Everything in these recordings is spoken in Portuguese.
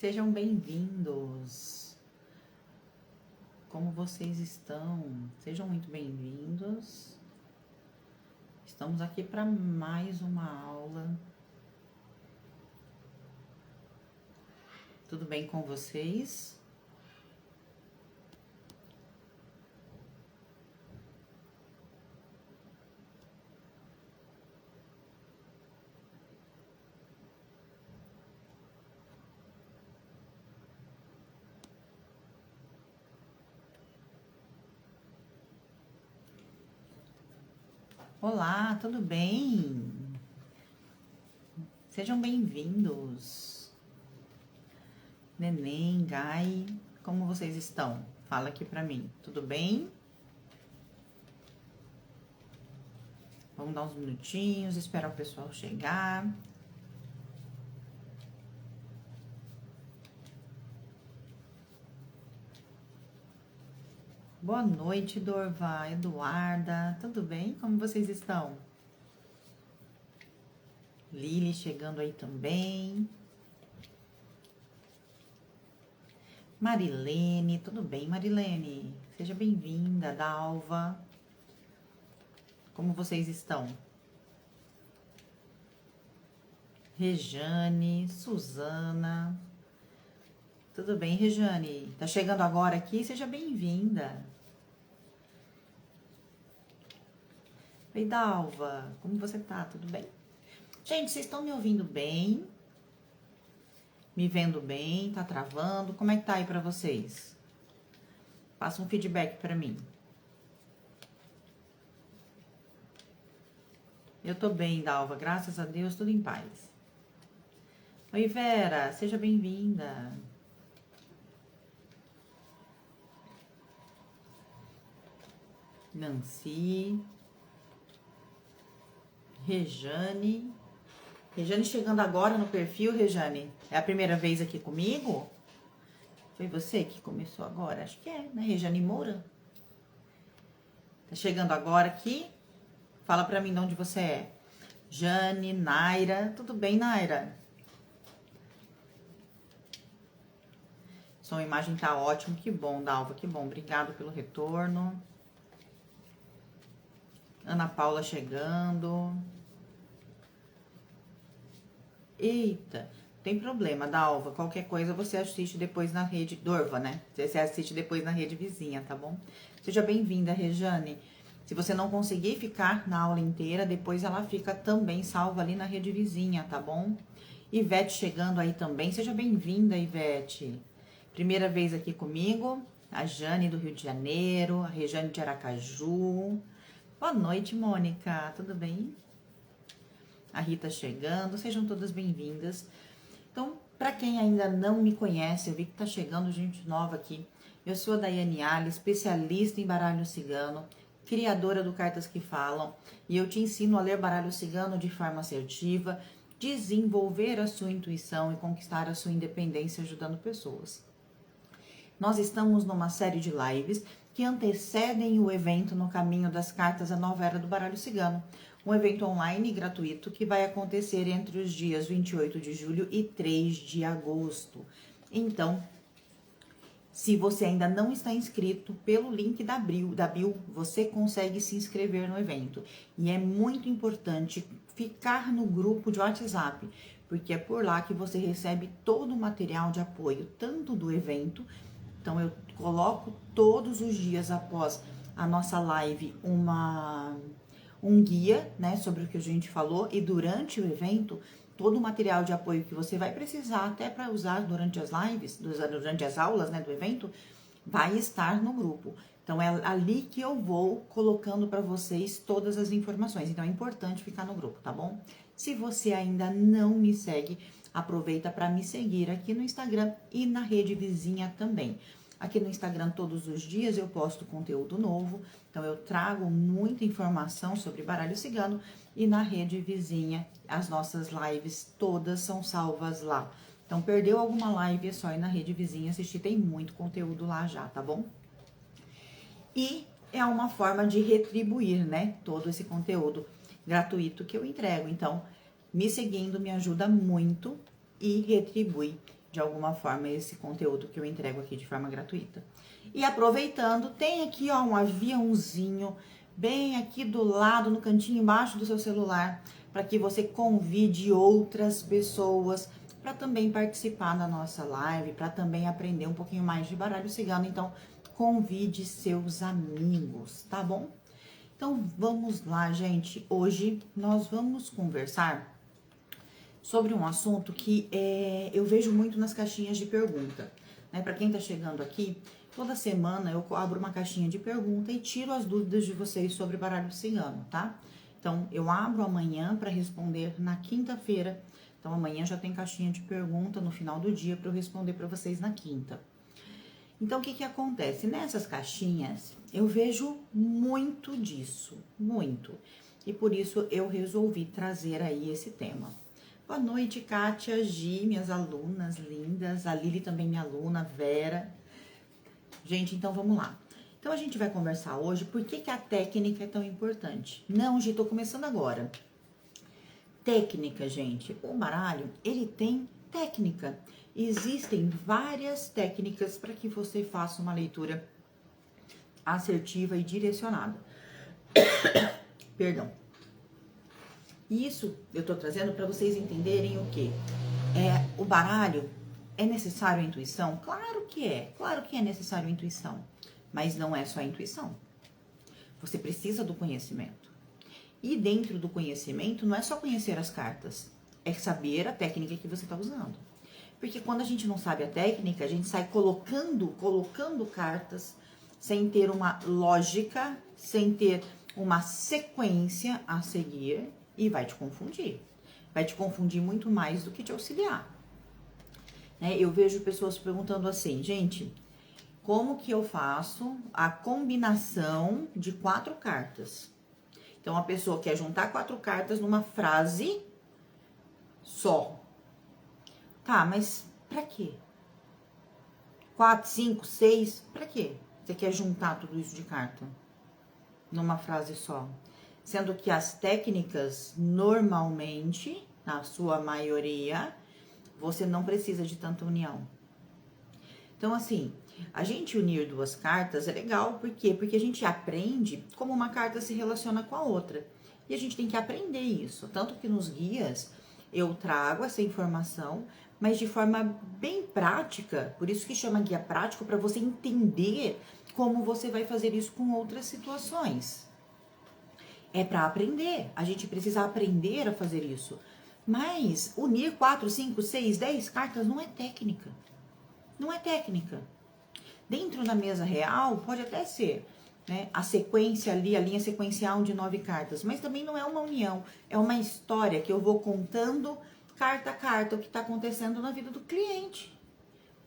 Sejam bem-vindos. Como vocês estão? Sejam muito bem-vindos. Estamos aqui para mais uma aula. Tudo bem com vocês? Olá, tudo bem? Sejam bem-vindos. Neném, Gai, como vocês estão? Fala aqui pra mim, tudo bem? Vamos dar uns minutinhos, esperar o pessoal chegar. Boa noite, Dorva, Eduarda, tudo bem? Como vocês estão? Lili chegando aí também. Marilene, tudo bem, Marilene? Seja bem-vinda, Dalva. Como vocês estão? Rejane, Suzana. Tudo bem, Rejane? Tá chegando agora aqui? Seja bem-vinda. Oi, Dalva. Como você tá? Tudo bem? Gente, vocês estão me ouvindo bem? Me vendo bem? Tá travando? Como é que tá aí pra vocês? Passa um feedback pra mim. Eu tô bem, Dalva. Graças a Deus, tudo em paz. Oi, Vera. Seja bem-vinda. Nancy. Rejane. Rejane chegando agora no perfil, Rejane. É a primeira vez aqui comigo? Foi você que começou agora? Acho que é, né? Rejane Moura. Tá chegando agora aqui? Fala pra mim de onde você é. Jane, Naira. Tudo bem, Naira? Som e imagem tá ótimo. Que bom, Dalva. Que bom. Obrigado pelo retorno. Ana Paula chegando. Eita, tem problema, Dalva. Qualquer coisa você assiste depois na rede. Dorva, né? Você assiste depois na rede vizinha, tá bom? Seja bem-vinda, Rejane. Se você não conseguir ficar na aula inteira, depois ela fica também salva ali na rede vizinha, tá bom? Ivete chegando aí também. Seja bem-vinda, Ivete. Primeira vez aqui comigo. A Jane do Rio de Janeiro, a Rejane de Aracaju. Boa noite, Mônica. Tudo bem? A Rita chegando, sejam todas bem-vindas. Então, para quem ainda não me conhece, eu vi que tá chegando gente nova aqui. Eu sou a Daiane Ali, especialista em baralho cigano, criadora do Cartas que Falam, e eu te ensino a ler baralho cigano de forma assertiva, desenvolver a sua intuição e conquistar a sua independência ajudando pessoas. Nós estamos numa série de lives que antecedem o evento no caminho das cartas, a nova era do baralho cigano. Um evento online gratuito que vai acontecer entre os dias 28 de julho e 3 de agosto. Então, se você ainda não está inscrito, pelo link da bio, você consegue se inscrever no evento. E é muito importante ficar no grupo de WhatsApp, porque é por lá que você recebe todo o material de apoio, tanto do evento. Então, eu coloco todos os dias após a nossa live um guia, né, sobre o que a gente falou, e durante o evento, todo o material de apoio que você vai precisar até para usar durante as lives, durante as aulas, né, do evento, vai estar no grupo. Então, é ali que eu vou colocando para vocês todas as informações. Então, é importante ficar no grupo, tá bom? Se você ainda não me segue, aproveita para me seguir aqui no Instagram e na rede vizinha também. Aqui no Instagram, todos os dias, eu posto conteúdo novo. Então, eu trago muita informação sobre baralho cigano. E na rede vizinha, as nossas lives todas são salvas lá. Então, perdeu alguma live, é só ir na rede vizinha assistir. Tem muito conteúdo lá já, tá bom? E é uma forma de retribuir, né? Todo esse conteúdo gratuito que eu entrego. Então, me seguindo me ajuda muito e retribui de alguma forma esse conteúdo que eu entrego aqui de forma gratuita. E aproveitando, tem aqui ó, um aviãozinho bem aqui do lado, no cantinho embaixo do seu celular, para que você convide outras pessoas para também participar da nossa live, para também aprender um pouquinho mais de baralho cigano. Então, convide seus amigos, tá bom? Então, vamos lá, gente. Hoje nós vamos conversar sobre um assunto que eu vejo muito nas caixinhas de pergunta, né? Para quem tá chegando aqui, toda semana eu abro uma caixinha de pergunta e tiro as dúvidas de vocês sobre baralho cigano, tá? Então, eu abro amanhã para responder na quinta-feira. Então, amanhã já tem caixinha de pergunta no final do dia para eu responder para vocês na quinta. Então, o que que acontece? Nessas caixinhas, eu vejo muito disso, muito. E por isso, eu resolvi trazer aí esse tema. Boa noite, Kátia, Gi, minhas alunas lindas. A Lili também minha aluna, Vera. Gente, então vamos lá. Então, a gente vai conversar hoje por que a técnica é tão importante. Não, Gi, tô começando agora. Técnica, gente. O baralho, ele tem técnica. Existem várias técnicas para que você faça uma leitura assertiva e direcionada. Perdão. Isso eu tô trazendo para vocês entenderem o quê? O baralho é necessário a intuição? Claro que é necessário a intuição. Mas não é só a intuição. Você precisa do conhecimento. E dentro do conhecimento, não é só conhecer as cartas. É saber a técnica que você está usando. Porque quando a gente não sabe a técnica, a gente sai colocando cartas sem ter uma lógica, sem ter uma sequência a seguir e vai te confundir. Vai te confundir muito mais do que te auxiliar. Eu vejo pessoas perguntando assim, gente, como que eu faço a combinação de 4 cartas? Então, a pessoa quer juntar 4 cartas numa frase só. Tá, mas pra quê? 4, 5, 6, pra quê? Você quer juntar tudo isso de carta numa frase só? Sendo que as técnicas, normalmente, na sua maioria, você não precisa de tanta união. Então, assim, a gente unir 2 cartas é legal, por quê? Porque a gente aprende como uma carta se relaciona com a outra. E a gente tem que aprender isso. Tanto que nos guias eu trago essa informação, mas de forma bem prática. Por isso que chama guia prático, para você entender como você vai fazer isso com outras situações. É para aprender. A gente precisa aprender a fazer isso. Mas unir 4, 5, 6, 10 cartas não é técnica. Não é técnica. Dentro da mesa real, pode até ser, né? A sequência ali, a linha sequencial de 9 cartas. Mas também não é uma união. É uma história que eu vou contando carta a carta o que está acontecendo na vida do cliente.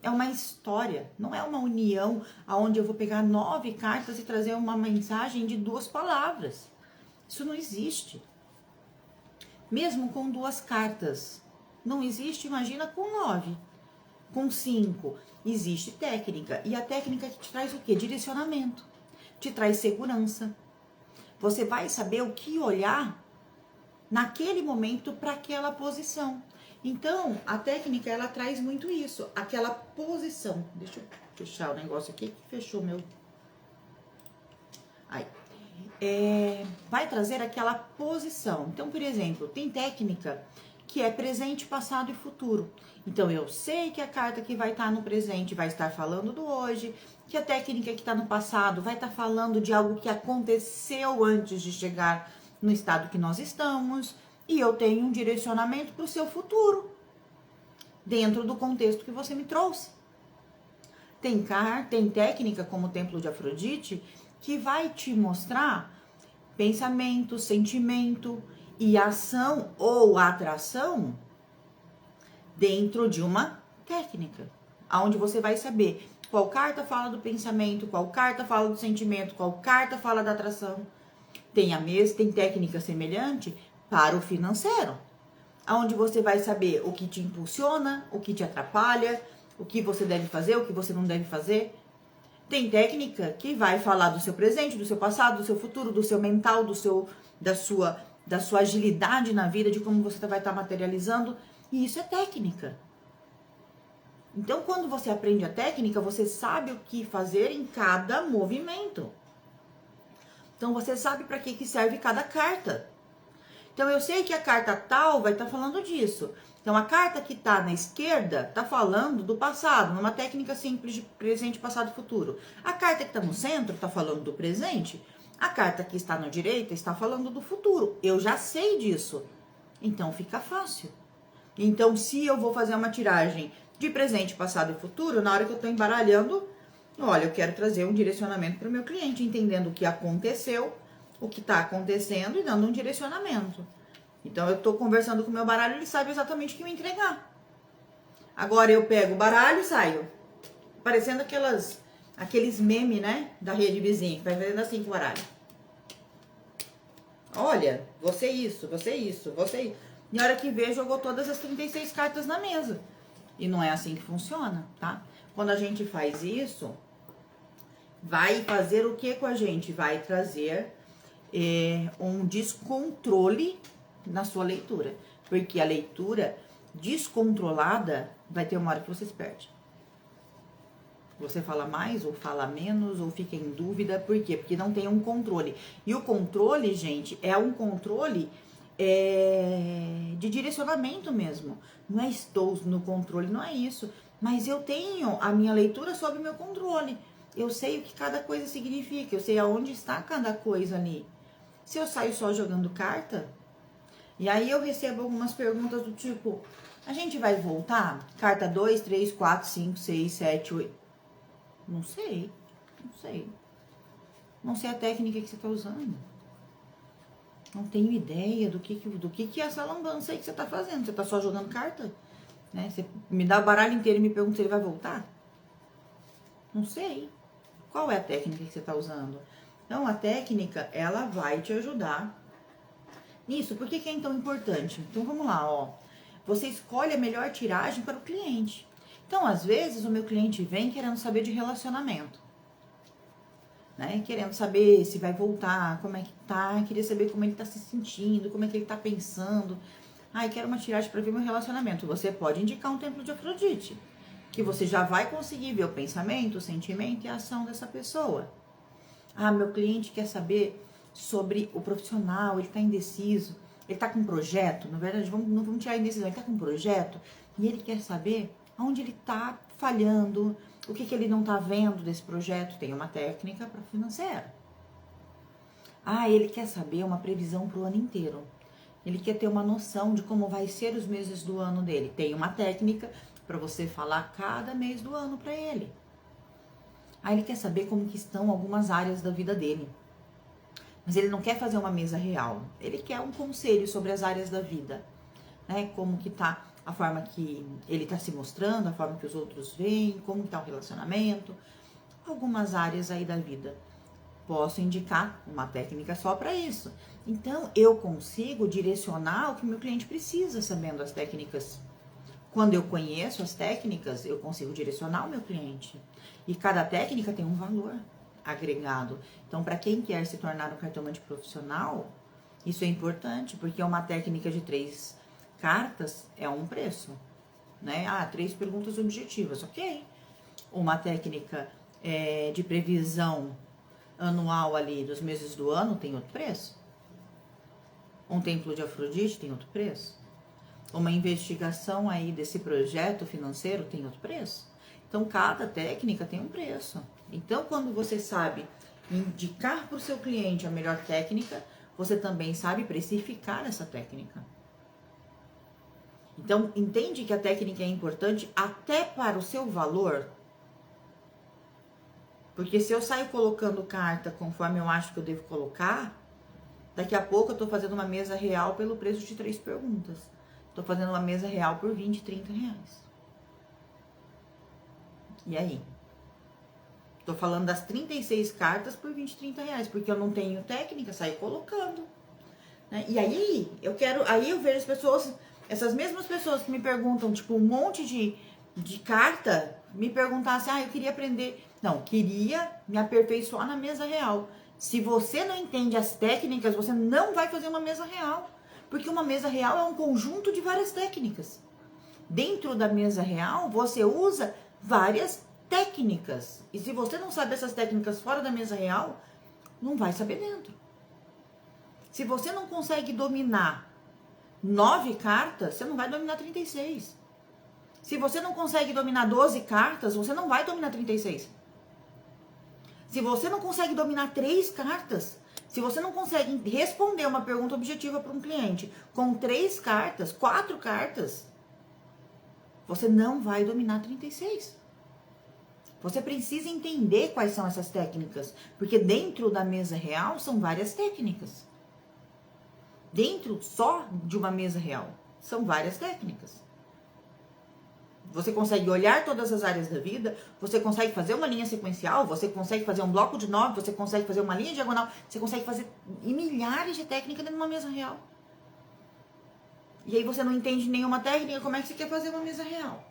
É uma história. Não é uma união onde eu vou pegar 9 cartas e trazer uma mensagem de 2 palavras. Isso não existe. Mesmo com 2 cartas. Não existe, imagina com 9. Com 5, existe técnica. E a técnica que te traz o quê? Direcionamento. Te traz segurança. Você vai saber o que olhar naquele momento para aquela posição. Então, a técnica, ela traz muito isso. Aquela posição. Deixa eu fechar o negócio aqui, que fechou meu... Aí. Vai trazer aquela posição. Então, por exemplo, tem técnica que é presente, passado e futuro. Então, eu sei que a carta que vai estar no presente vai estar falando do hoje, que a técnica que está no passado vai estar falando de algo que aconteceu antes de chegar no estado que nós estamos, e eu tenho um direcionamento para o seu futuro, dentro do contexto que você me trouxe. Tem técnica, como o Templo de Afrodite, que vai te mostrar pensamento, sentimento e ação ou atração dentro de uma técnica, onde você vai saber qual carta fala do pensamento, qual carta fala do sentimento, qual carta fala da atração. Tem técnica semelhante para o financeiro, onde você vai saber o que te impulsiona, o que te atrapalha, o que você deve fazer, o que você não deve fazer. Tem técnica que vai falar do seu presente, do seu passado, do seu futuro, do seu mental, da sua agilidade na vida, de como você vai estar materializando. E isso é técnica. Então, quando você aprende a técnica, você sabe o que fazer em cada movimento. Então, você sabe para que serve cada carta. Então, eu sei que a carta tal vai estar falando disso. Então, a carta que está na esquerda está falando do passado, numa técnica simples de presente, passado e futuro. A carta que está no centro está falando do presente. A carta que está na direita está falando do futuro. Eu já sei disso. Então, fica fácil. Então, se eu vou fazer uma tiragem de presente, passado e futuro, na hora que eu estou embaralhando, olha, eu quero trazer um direcionamento para o meu cliente, entendendo o que aconteceu, o que está acontecendo e dando um direcionamento. Então, eu estou conversando com o meu baralho, ele sabe exatamente o que me entregar. Agora, eu pego o baralho e saio. Parecendo aqueles memes, né? Da rede vizinha, que vai fazendo assim com o baralho. Olha, você isso, você isso, você isso. E na hora que vê, jogou todas as 36 cartas na mesa. E não é assim que funciona, tá? Quando a gente faz isso, vai fazer o que com a gente? Vai trazer um descontrole na sua leitura. Porque a leitura descontrolada vai ter uma hora que você se perde. Você fala mais ou fala menos ou fica em dúvida. Por quê? Porque não tem um controle. E o controle, gente, é um controle de direcionamento mesmo. Não é estou no controle, não é isso. Mas eu tenho a minha leitura sob o meu controle. Eu sei o que cada coisa significa. Eu sei aonde está cada coisa ali. Se eu saio só jogando carta, e aí eu recebo algumas perguntas do tipo, a gente vai voltar? Carta 2, 3, 4, 5, 6, 7, 8. Não sei, não sei. Não sei a técnica que você está usando. Não tenho ideia do que é essa lambança aí que você está fazendo. Você está só jogando carta? Né? Você me dá o baralho inteiro e me pergunta se ele vai voltar? Não sei. Qual é a técnica que você está usando? Então, a técnica, ela vai te ajudar nisso. Por que é tão importante? Então, vamos lá, ó. Você escolhe a melhor tiragem para o cliente. Então, às vezes, o meu cliente vem querendo saber de relacionamento. Né? Querendo saber se vai voltar, como é que tá, queria saber como ele tá se sentindo, como é que ele tá pensando. Ai, quero uma tiragem para ver meu relacionamento. Você pode indicar um templo de Afrodite, que você já vai conseguir ver o pensamento, o sentimento e a ação dessa pessoa. Ah, meu cliente quer saber sobre o profissional, ele tá indeciso, ele tá com um projeto, na verdade, não vamos tirar a indecisão, ele tá com um projeto e ele quer saber aonde ele tá falhando, o que ele não tá vendo desse projeto. Tem uma técnica para financeiro. Ah, ele quer saber uma previsão para o ano inteiro. Ele quer ter uma noção de como vai ser os meses do ano dele. Tem uma técnica para você falar cada mês do ano para ele. Ah, ele quer saber como que estão algumas áreas da vida dele. Mas ele não quer fazer uma mesa real. Ele quer um conselho sobre as áreas da vida. Né? Como que tá a forma que ele está se mostrando, a forma que os outros veem, como está o relacionamento, algumas áreas aí da vida. Posso indicar uma técnica só para isso. Então, eu consigo direcionar o que o meu cliente precisa, sabendo as técnicas. Quando eu conheço as técnicas, eu consigo direcionar o meu cliente. E cada técnica tem um valor agregado. Então, para quem quer se tornar um cartomante profissional, isso é importante, porque é uma técnica de 3 cartas é um preço, né? 3 perguntas objetivas, ok. Uma técnica de previsão anual ali dos meses do ano tem outro preço. Um templo de Afrodite tem outro preço. Uma investigação aí desse projeto financeiro tem outro preço. Então, cada técnica tem um preço. Então, quando você sabe indicar para o seu cliente a melhor técnica, você também sabe precificar essa técnica. Então, entende que a técnica é importante até para o seu valor? Porque se eu saio colocando carta conforme eu acho que eu devo colocar, daqui a pouco eu tô fazendo uma mesa real pelo preço de 3 perguntas. Tô fazendo uma mesa real por 20, 30 reais. E aí? Tô falando das 36 cartas por 20, 30 reais, porque eu não tenho técnica, saio colocando. Né? E aí, eu vejo as pessoas... Essas mesmas pessoas que me perguntam, tipo, um monte de carta, me perguntassem, eu queria aprender. Não, queria me aperfeiçoar na mesa real. Se você não entende as técnicas, você não vai fazer uma mesa real. Porque uma mesa real é um conjunto de várias técnicas. Dentro da mesa real, você usa várias técnicas. E se você não sabe essas técnicas fora da mesa real, não vai saber dentro. Se você não consegue dominar 9 cartas, você não vai dominar 36. Se você não consegue dominar 12 cartas, você não vai dominar 36. Se você não consegue dominar 3 cartas, se você não consegue responder uma pergunta objetiva para um cliente com 3 cartas, 4 cartas, você não vai dominar 36. Você precisa entender quais são essas técnicas, porque dentro da mesa real são várias técnicas. Dentro só de uma mesa real são várias técnicas. Você consegue olhar todas as áreas da vida, você consegue fazer uma linha sequencial, você consegue fazer um bloco de 9, você consegue fazer uma linha diagonal, você consegue fazer milhares de técnicas dentro de uma mesa real. E aí você não entende nenhuma técnica, como é que você quer fazer uma mesa real?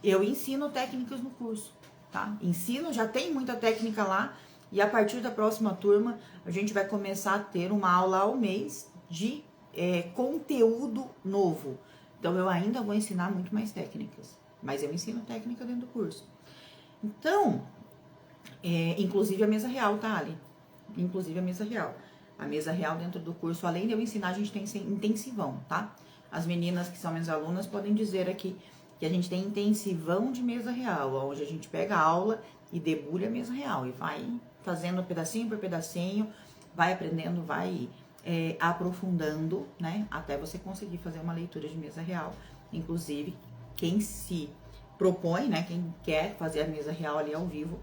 Eu ensino técnicas no curso, tá? Ensino, já tem muita técnica lá, e a partir da próxima turma, a gente vai começar a ter uma aula ao mês de conteúdo novo. Então, eu ainda vou ensinar muito mais técnicas, mas eu ensino técnica dentro do curso. Então, inclusive a mesa real, tá, Ali? Inclusive a mesa real. A mesa real dentro do curso, além de eu ensinar, a gente tem intensivão, tá? As meninas que são minhas alunas podem dizer aqui que a gente tem intensivão de mesa real, onde a gente pega a aula e debulha a mesa real e vai fazendo pedacinho por pedacinho, vai aprendendo, vai aprofundando, né, até você conseguir fazer uma leitura de mesa real. Inclusive, quem se propõe, né, quem quer fazer a mesa real ali ao vivo,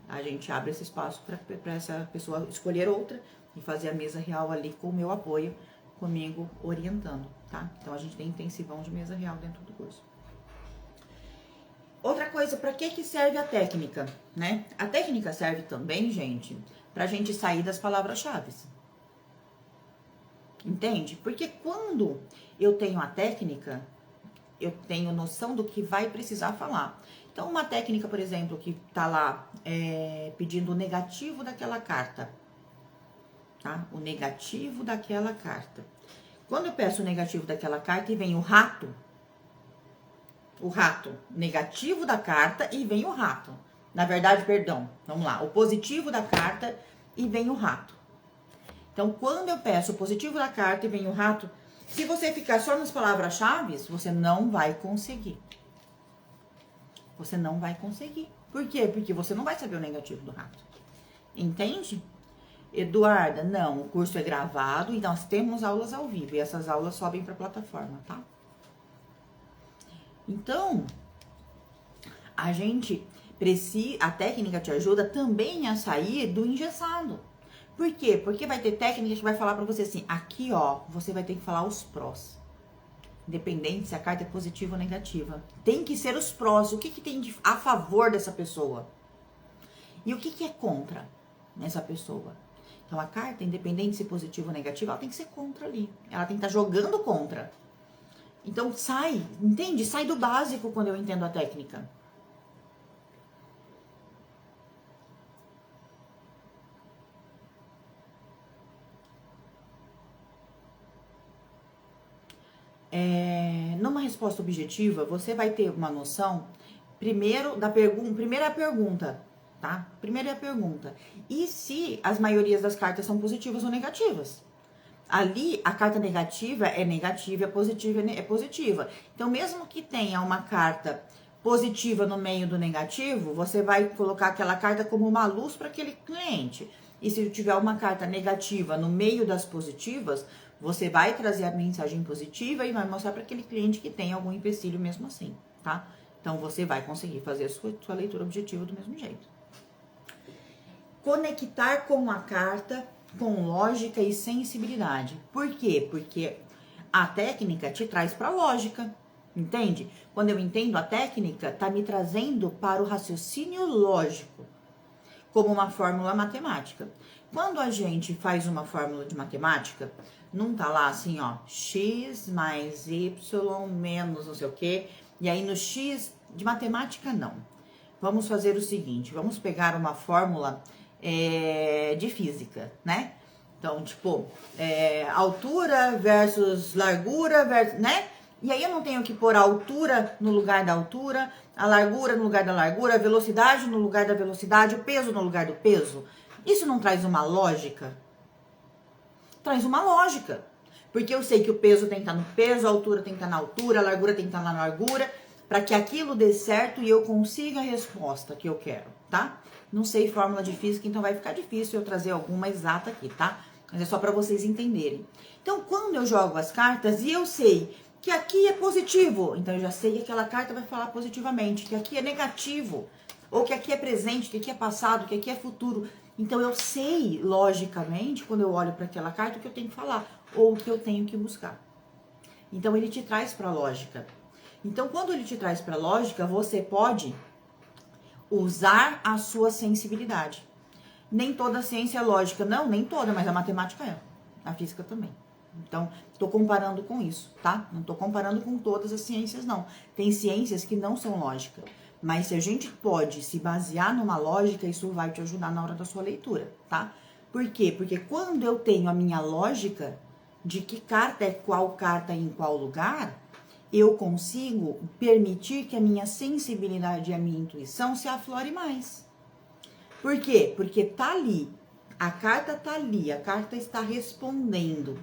a gente abre esse espaço para essa pessoa escolher outra e fazer a mesa real ali com o meu apoio, comigo orientando, tá? Então, a gente tem intensivão de mesa real dentro do curso. Outra coisa, para que serve a técnica, né? A técnica serve também, gente, pra gente sair das palavras-chave. Entende? Porque quando eu tenho a técnica, eu tenho noção do que vai precisar falar. Então, uma técnica, por exemplo, que tá lá pedindo o negativo daquela carta, tá? O negativo daquela carta. Quando eu peço o negativo daquela carta e vem o rato, negativo da carta e vem o rato. Na verdade, perdão, vamos lá, o positivo da carta e vem o rato. Então, quando eu peço o positivo da carta e vem o rato, se você ficar só nas palavras-chave, você não vai conseguir. Você não vai conseguir. Por quê? Porque você não vai saber o negativo do rato. Entende? Eduarda, não, o curso é gravado e nós temos aulas ao vivo. E essas aulas sobem para a plataforma, tá? Então, a gente precisa, a técnica te ajuda também a sair do engessado. Por quê? Porque vai ter técnica que vai falar pra você assim, aqui ó, você vai ter que falar os prós. Independente se a carta é positiva ou negativa. Tem que ser os prós, o que tem a favor dessa pessoa. E o que é contra essa pessoa. Então a carta, independente se positiva ou negativa, ela tem que ser contra ali. Ela tem que estar jogando contra. Então sai, entende? Sai do básico quando eu entendo a técnica. Numa resposta objetiva, você vai ter uma noção, primeiro, primeira pergunta, tá? Primeira é a pergunta. E se as maiorias das cartas são positivas ou negativas? Ali, a carta negativa é negativa, a positiva é positiva. Então, mesmo que tenha uma carta positiva no meio do negativo, você vai colocar aquela carta como uma luz para aquele cliente. E se tiver uma carta negativa no meio das positivas, você vai trazer a mensagem positiva e vai mostrar para aquele cliente que tem algum empecilho mesmo assim, tá? Então, você vai conseguir fazer a sua leitura objetiva do mesmo jeito. Conectar com a carta com lógica e sensibilidade. Por quê? Porque a técnica te traz para a lógica, entende? Quando eu entendo a técnica, tá me trazendo para o raciocínio lógico, como uma fórmula matemática. Quando a gente faz uma fórmula de matemática, não tá lá assim, ó, x mais y menos não sei o quê, e aí no x de matemática não. Vamos fazer o seguinte, vamos pegar uma fórmula de física, né? Então, tipo, altura versus largura, né? E aí eu não tenho que pôr a altura no lugar da altura, a largura no lugar da largura, a velocidade no lugar da velocidade, o peso no lugar do peso. Isso não traz uma lógica? Traz uma lógica. Porque eu sei que o peso tem que estar no peso, a altura tem que estar na altura, a largura tem que estar na largura, para que aquilo dê certo e eu consiga a resposta que eu quero, tá? Não sei fórmula de física, então vai ficar difícil eu trazer alguma exata aqui, tá? Mas é só para vocês entenderem. Então, quando eu jogo as cartas e eu sei que aqui é positivo, então eu já sei que aquela carta vai falar positivamente, que aqui é negativo, ou que aqui é presente, que aqui é passado, que aqui é futuro. Então eu sei, logicamente, quando eu olho para aquela carta, o que eu tenho que falar, ou o que eu tenho que buscar. Então ele te traz para a lógica. Então, quando ele te traz para a lógica, você pode usar a sua sensibilidade. Nem toda ciência é lógica, não, nem toda, mas a matemática é, a física também. Então, tô comparando com isso, tá? Não tô comparando com todas as ciências, não. Tem ciências que não são lógicas, mas se a gente pode se basear numa lógica, isso vai te ajudar na hora da sua leitura, tá? Por quê? Porque quando eu tenho a minha lógica de que carta é qual carta em qual lugar, eu consigo permitir que a minha sensibilidade e a minha intuição se aflore mais. Por quê? Porque tá ali, a carta tá ali, a carta está respondendo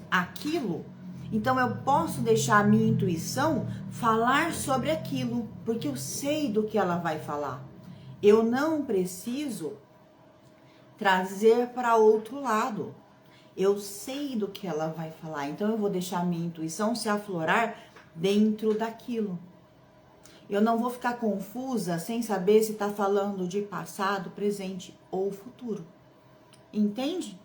aquilo, então eu posso deixar a minha intuição falar sobre aquilo, porque eu sei do que ela vai falar. Eu não preciso trazer para outro lado. Eu sei do que ela vai falar, então eu vou deixar a minha intuição se aflorar dentro daquilo. Eu não vou ficar confusa sem saber se está falando de passado, presente ou futuro. Entende?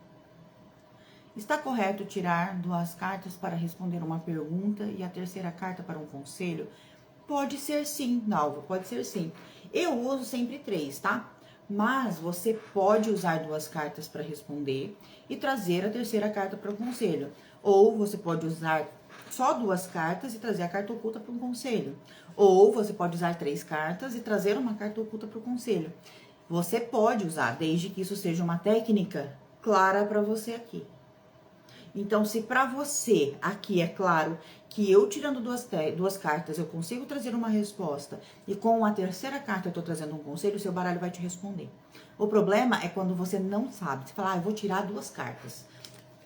Está correto tirar 2 cartas para responder uma pergunta e a terceira carta para um conselho? Pode ser sim, Dalva, pode ser sim. Eu uso sempre 3, tá? Mas você pode usar 2 cartas para responder e trazer a terceira carta para o conselho. Ou você pode usar só 2 cartas e trazer a carta oculta para um conselho. Ou você pode usar 3 cartas e trazer uma carta oculta para o conselho. Você pode usar, desde que isso seja uma técnica clara para você aqui. Então, se para você aqui é claro que eu tirando 2 cartas eu consigo trazer uma resposta e com a terceira carta eu tô trazendo um conselho, o seu baralho vai te responder. O problema é quando você não sabe. Você fala, eu vou tirar 2 cartas.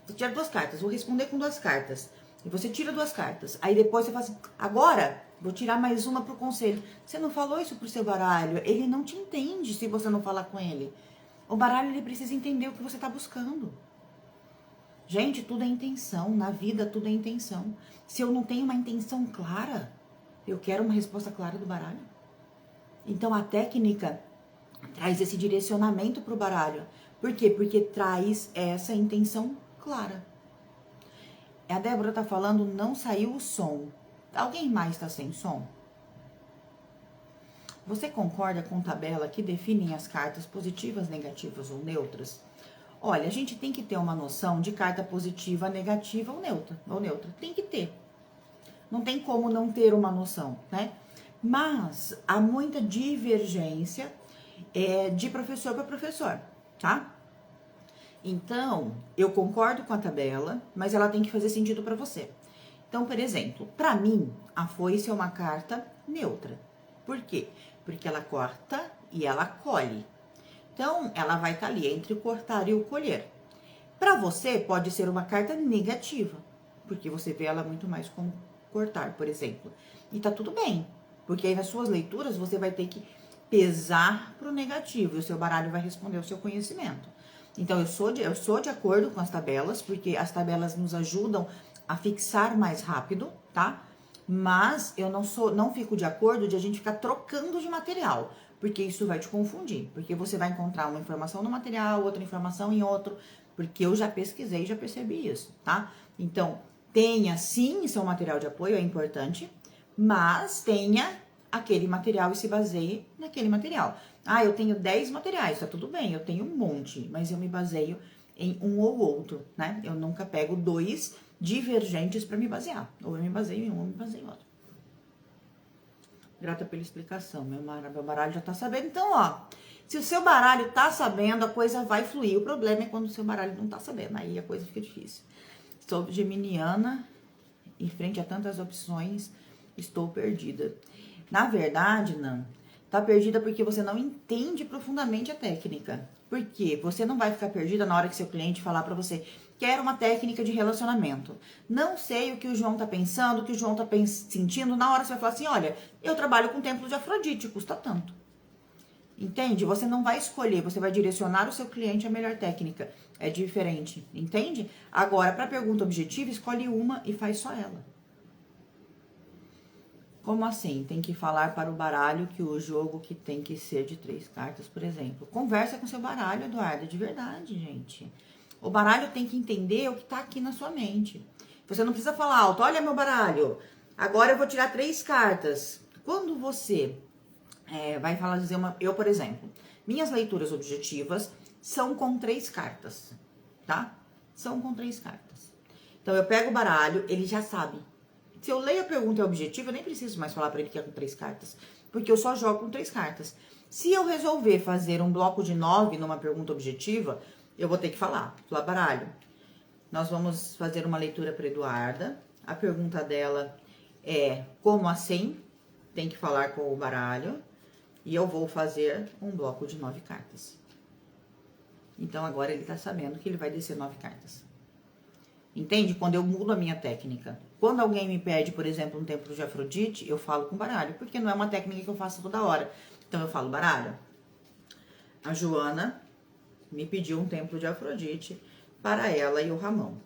Vou tirar 2 cartas, vou responder com 2 cartas. E você tira 2 cartas. Aí depois você fala assim, agora vou tirar mais uma pro conselho. Você não falou isso pro seu baralho. Ele não te entende se você não falar com ele. O baralho, ele precisa entender o que você tá buscando. Gente, tudo é intenção. Na vida, tudo é intenção. Se eu não tenho uma intenção clara, eu quero uma resposta clara do baralho. Então, a técnica traz esse direcionamento pro baralho. Por quê? Porque traz essa intenção clara. A Débora tá falando, não saiu o som. Alguém mais tá sem som? Você concorda com tabela que definem as cartas positivas, negativas ou neutras? Olha, a gente tem que ter uma noção de carta positiva, negativa ou neutra. Tem que ter. Não tem como não ter uma noção, né? Mas há muita divergência de professor para professor, tá? Então, eu concordo com a tabela, mas ela tem que fazer sentido para você. Então, por exemplo, para mim, a foice é uma carta neutra. Por quê? Porque ela corta e ela colhe. Então, ela vai estar ali entre o cortar e o colher. Para você, pode ser uma carta negativa, porque você vê ela muito mais como cortar, por exemplo. E tá tudo bem, porque aí nas suas leituras você vai ter que pesar pro negativo e o seu baralho vai responder ao seu conhecimento. Então, eu sou de acordo com as tabelas, porque as tabelas nos ajudam a fixar mais rápido, tá? Mas eu não fico de acordo de a gente ficar trocando de material, porque isso vai te confundir, porque você vai encontrar uma informação no material, outra informação em outro, porque eu já pesquisei e já percebi isso, tá? Então, tenha sim seu material de apoio, é importante, mas tenha aquele material e se baseie naquele material. Ah, eu tenho 10 materiais, tá tudo bem, eu tenho um monte, mas eu me baseio em um ou outro, né? Eu nunca pego 2 divergentes para me basear. Ou eu me baseio em um ou me baseio em outro. Grata pela explicação. Meu baralho já tá sabendo. Então, ó, se o seu baralho tá sabendo, a coisa vai fluir. O problema é quando o seu baralho não tá sabendo. Aí a coisa fica difícil. Sou geminiana e frente a tantas opções, estou perdida. Na verdade, não. Tá perdida porque você não entende profundamente a técnica. Por quê? Você não vai ficar perdida na hora que seu cliente falar pra você: quero uma técnica de relacionamento. Não sei o que o João tá pensando, o que o João tá sentindo. Na hora você vai falar assim: olha, eu trabalho com templo de Afrodite, custa tanto. Entende? Você não vai escolher, você vai direcionar o seu cliente à melhor técnica. É diferente, entende? Agora, para pergunta objetiva, escolhe uma e faz só ela. Como assim? Tem que falar para o baralho que o jogo que tem que ser de 3 cartas, por exemplo. Conversa com seu baralho, Eduardo, de verdade, gente. O baralho tem que entender o que tá aqui na sua mente. Você não precisa falar alto: olha meu baralho, agora eu vou tirar 3 cartas. Quando você vai falar, dizer eu, por exemplo, minhas leituras objetivas são com 3 cartas, tá? São com 3 cartas. Então eu pego o baralho, ele já sabe. Se eu leio a pergunta objetiva, eu nem preciso mais falar para ele que é com 3 cartas, porque eu só jogo com 3 cartas. Se eu resolver fazer um bloco de 9 numa pergunta objetiva, eu vou ter que falar baralho, nós vamos fazer uma leitura para Eduarda. A pergunta dela é: como assim? Tem que falar com o baralho. E eu vou fazer um bloco de 9 cartas. Então, agora ele tá sabendo que ele vai descer 9 cartas. Entende? Quando eu mudo a minha técnica. Quando alguém me pede, por exemplo, um templo de Afrodite, eu falo com baralho, porque não é uma técnica que eu faço toda hora. Então, eu falo: baralho, a Joana me pediu um templo de Afrodite para ela e o Ramão.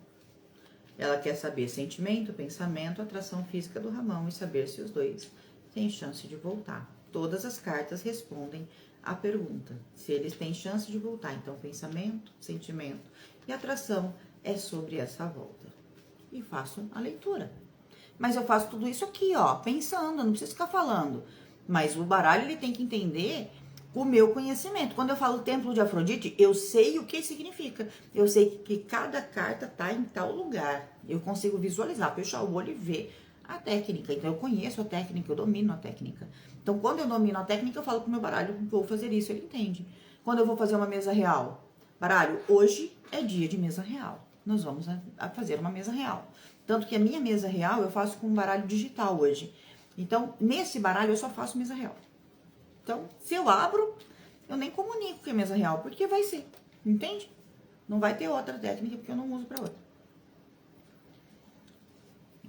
Ela quer saber sentimento, pensamento, atração física do Ramão e saber se os dois têm chance de voltar. Todas as cartas respondem à pergunta se eles têm chance de voltar. Então, pensamento, sentimento e atração é sobre essa volta. E faço a leitura. Mas eu faço tudo isso aqui, ó, pensando, não preciso ficar falando. Mas o baralho, ele tem que entender o meu conhecimento. Quando eu falo templo de Afrodite, eu sei o que significa. Eu sei que cada carta tá em tal lugar. Eu consigo visualizar, fechar o olho e ver a técnica. Então, eu conheço a técnica, eu domino a técnica. Então, quando eu domino a técnica, eu falo pro meu baralho: vou fazer isso, ele entende. Quando eu vou fazer uma mesa real: baralho, hoje é dia de mesa real. Nós vamos a fazer uma mesa real. Tanto que a minha mesa real eu faço com um baralho digital hoje. Então, nesse baralho eu só faço mesa real. Então, se eu abro, eu nem comunico que é mesa real, porque vai ser, entende? Não vai ter outra técnica, porque eu não uso pra outra.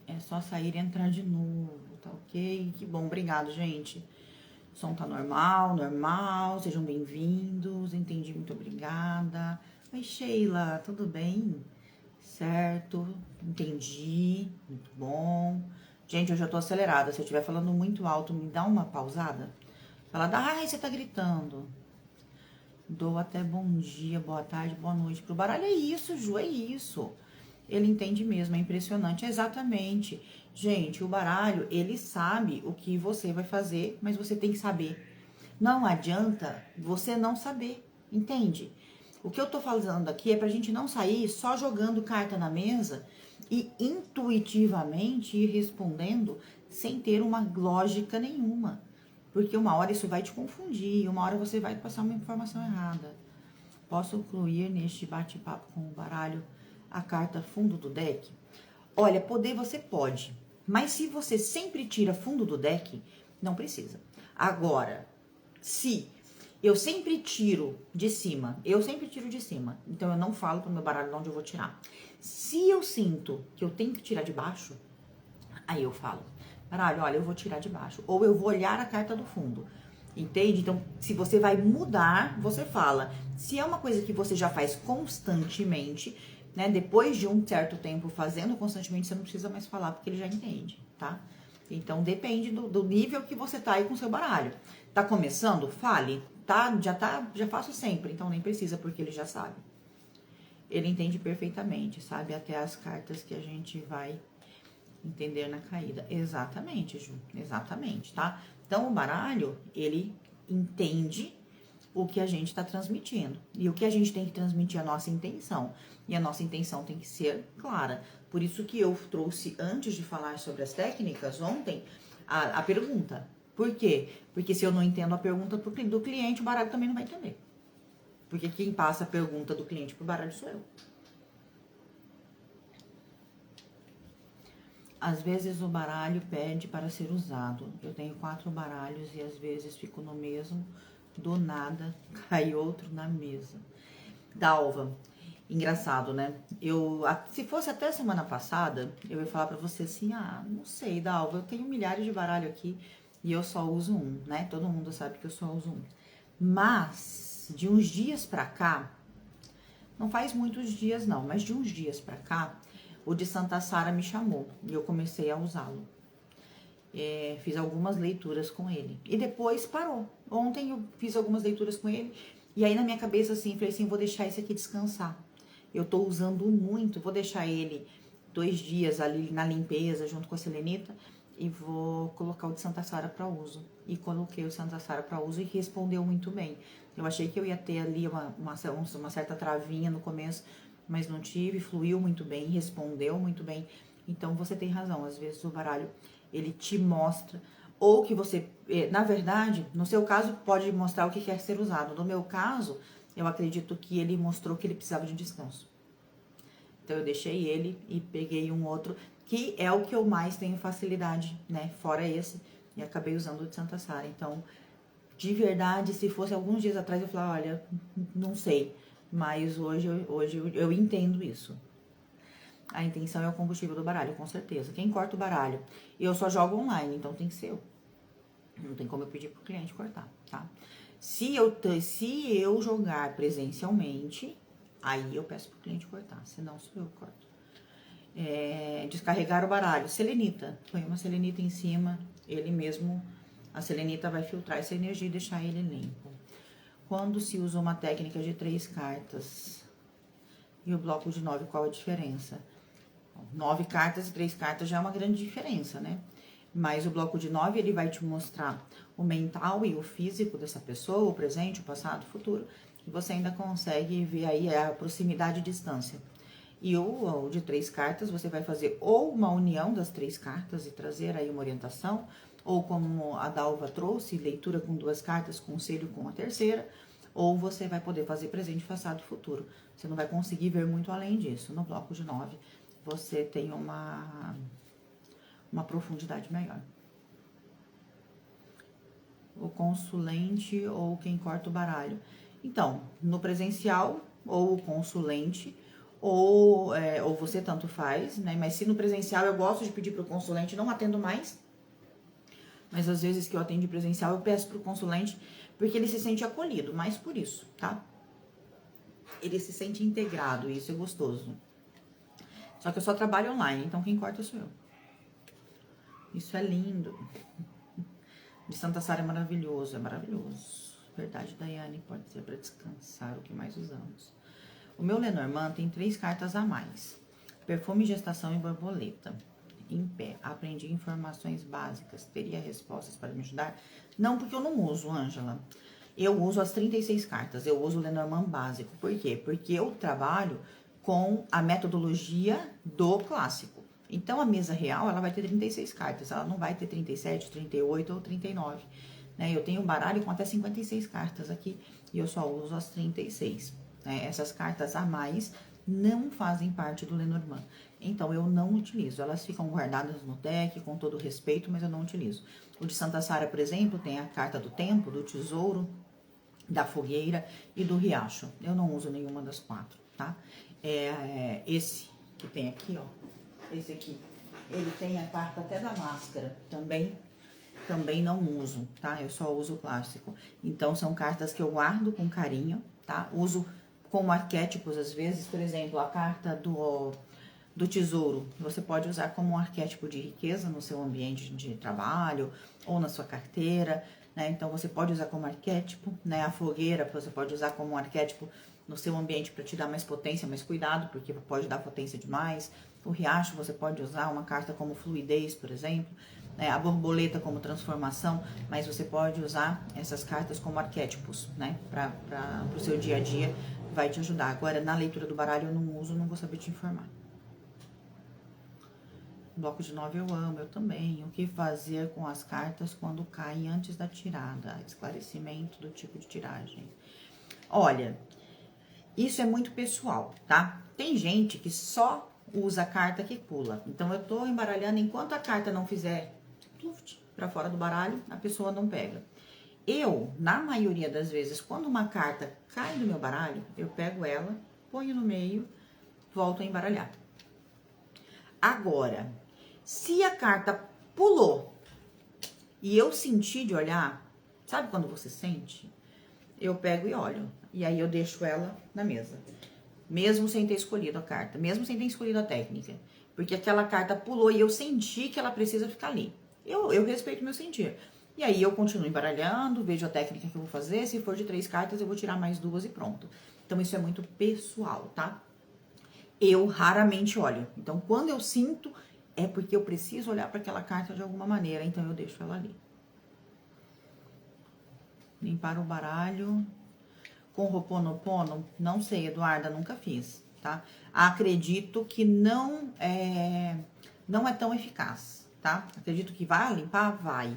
É só sair e entrar de novo, tá ok? Que bom, obrigado, gente. O som tá normal, sejam bem-vindos, entendi, muito obrigada. Oi, Sheila, tudo bem? Certo, entendi, muito bom. Gente, hoje eu tô acelerada, se eu estiver falando muito alto, me dá uma pausada. Fala: ai, você tá gritando. Dou até bom dia, boa tarde, boa noite pro baralho. É isso, Ju, é isso. Ele entende mesmo, é impressionante. Exatamente. Gente, o baralho, ele sabe o que você vai fazer, mas você tem que saber. Não adianta você não saber, entende? O que eu tô falando aqui é pra gente não sair só jogando carta na mesa e intuitivamente ir respondendo sem ter uma lógica nenhuma. Porque uma hora isso vai te confundir, uma hora você vai passar uma informação errada. Posso incluir neste bate-papo com o baralho a carta fundo do deck? Olha, poder você pode, mas se você sempre tira fundo do deck, não precisa. Agora, se eu sempre tiro de cima, então eu não falo pro meu baralho de onde eu vou tirar. Se eu sinto que eu tenho que tirar de baixo, aí eu falo: baralho, olha, eu vou tirar de baixo, ou eu vou olhar a carta do fundo. Entende? Então, se você vai mudar, você fala. Se é uma coisa que você já faz constantemente, né? Depois de um certo tempo fazendo constantemente, você não precisa mais falar, porque ele já entende, tá? Então, depende do nível que você tá aí com o seu baralho. Tá começando? Fale. Já faço sempre, então nem precisa, porque ele já sabe. Ele entende perfeitamente, sabe? Até as cartas que a gente vai entender na caída. Exatamente, Ju. Exatamente, tá? Então, o baralho, ele entende o que a gente está transmitindo. E o que a gente tem que transmitir é a nossa intenção. E a nossa intenção tem que ser clara. Por isso que eu trouxe, antes de falar sobre as técnicas, ontem, a pergunta: Por quê? Porque se eu não entendo a pergunta do cliente, o baralho também não vai entender. Porque quem passa a pergunta do cliente pro baralho sou eu. Às vezes o baralho pede para ser usado. Eu tenho 4 baralhos e às vezes fico no mesmo, do nada cai outro na mesa. Dalva, engraçado, né? Se fosse até semana passada, eu ia falar pra você assim, não sei, Dalva, eu tenho milhares de baralhos aqui e eu só uso um, né? Todo mundo sabe que eu só uso um. Mas, de uns dias pra cá, não faz muitos dias não, mas de uns dias pra cá, o de Santa Sara me chamou e eu comecei a usá-lo. Fiz algumas leituras com ele. E depois parou. Ontem eu fiz algumas leituras com ele. E aí na minha cabeça assim, falei assim, vou deixar esse aqui descansar. Eu tô usando muito, vou deixar ele 2 dias ali na limpeza junto com a selenita. E vou colocar o de Santa Sara para uso. E coloquei o de Santa Sara para uso e respondeu muito bem. Eu achei que eu ia ter ali uma certa travinha no começo, mas não tive, fluiu muito bem, respondeu muito bem. Então você tem razão, às vezes o baralho ele te mostra, ou que você, na verdade, no seu caso pode mostrar o que quer ser usado. No meu caso, eu acredito que ele mostrou que ele precisava de descanso. Então eu deixei ele e peguei um outro, que é o que eu mais tenho facilidade, né? Fora esse, e acabei usando o de Santa Sara. Então, de verdade, se fosse alguns dias atrás, eu falava, olha, não sei. Mas hoje eu entendo isso. A intenção é o combustível do baralho, com certeza. Quem corta o baralho? Eu só jogo online, então tem que ser eu. Não tem como eu pedir pro cliente cortar, tá? Se eu jogar presencialmente, aí eu peço pro cliente cortar, senão sou eu que corto. Descarregar o baralho. Selenita. Põe uma selenita em cima, ele mesmo, a selenita vai filtrar essa energia e deixar ele limpo. Quando se usa uma técnica de 3 cartas e o bloco de 9, qual a diferença? 9 cartas e 3 cartas já é uma grande diferença, né? Mas o bloco de 9, ele vai te mostrar o mental e o físico dessa pessoa, o presente, o passado, o futuro. E você ainda consegue ver aí a proximidade e distância. E o de 3 cartas, você vai fazer ou uma união das 3 cartas e trazer aí uma orientação, ou como a Dalva trouxe, leitura com 2 cartas, conselho com a terceira, ou você vai poder fazer presente, passado e futuro. Você não vai conseguir ver muito além disso. No bloco de 9, você tem uma profundidade maior. O consulente ou quem corta o baralho. Então, no presencial, ou o consulente, ou você tanto faz, né? Mas se no presencial eu gosto de pedir pro consulente, não atendo mais. Mas às vezes que eu atendo presencial, eu peço pro consulente, porque ele se sente acolhido, mais por isso, tá? Ele se sente integrado, e isso é gostoso. Só que eu só trabalho online, então quem corta sou eu. Isso é lindo. De Santa Sara é maravilhoso, é maravilhoso. Verdade, Daiane, pode ser para descansar, o que mais usamos. O meu Lenormand tem 3 cartas a mais. Perfume, gestação e borboleta. Em pé. Aprendi informações básicas. Teria respostas para me ajudar? Não, porque eu não uso, Ângela. Eu uso as 36 cartas. Eu uso o Lenormand básico. Por quê? Porque eu trabalho com a metodologia do clássico. Então, a mesa real, ela vai ter 36 cartas. Ela não vai ter 37, 38 ou 39. Né? Eu tenho um baralho com até 56 cartas aqui. E eu só uso as 36. Né? Essas cartas a mais não fazem parte do Lenormand. Então, eu não utilizo. Elas ficam guardadas no deck, com todo respeito, mas eu não utilizo. O de Santa Sara, por exemplo, tem a carta do tempo, do tesouro, da fogueira e do riacho. Eu não uso nenhuma das 4, tá? Esse que tem aqui, ó. Esse aqui. Ele tem a carta até da máscara. Também não uso, tá? Eu só uso o clássico. Então, são cartas que eu guardo com carinho, tá? Uso como arquétipos, às vezes. Por exemplo, a carta do tesouro, você pode usar como um arquétipo de riqueza no seu ambiente de trabalho ou na sua carteira, né? Então, você pode usar como arquétipo, né? A fogueira, você pode usar como um arquétipo no seu ambiente para te dar mais potência, mais cuidado, porque pode dar potência demais. O riacho, você pode usar uma carta como fluidez, por exemplo, né? A borboleta como transformação, mas você pode usar essas cartas como arquétipos, né? Para o seu dia a dia, vai te ajudar. Agora, na leitura do baralho eu não uso, não vou saber te informar. Bloco de 9 eu amo, eu também. O que fazer com as cartas quando caem antes da tirada? Esclarecimento do tipo de tiragem. Olha, isso é muito pessoal, tá? Tem gente que só usa a carta que pula. Então, eu tô embaralhando, enquanto a carta não fizer pra fora do baralho, a pessoa não pega. Eu, na maioria das vezes, quando uma carta cai do meu baralho, eu pego ela, ponho no meio, volto a embaralhar. Agora, se a carta pulou e eu senti de olhar, sabe quando você sente? Eu pego e olho. E aí eu deixo ela na mesa. Mesmo sem ter escolhido a carta, mesmo sem ter escolhido a técnica. Porque aquela carta pulou e eu senti que ela precisa ficar ali. Eu respeito meu sentir. E aí eu continuo embaralhando, vejo a técnica que eu vou fazer. Se for de 3 cartas, eu vou tirar mais 2 e pronto. Então isso é muito pessoal, tá? Eu raramente olho. Então quando eu sinto, é porque eu preciso olhar para aquela carta de alguma maneira. Então eu deixo ela ali. Limpar o baralho com Ho'oponopono, não sei, Eduarda, nunca fiz, tá? Acredito que não é tão eficaz, tá? Acredito que vai limpar, vai,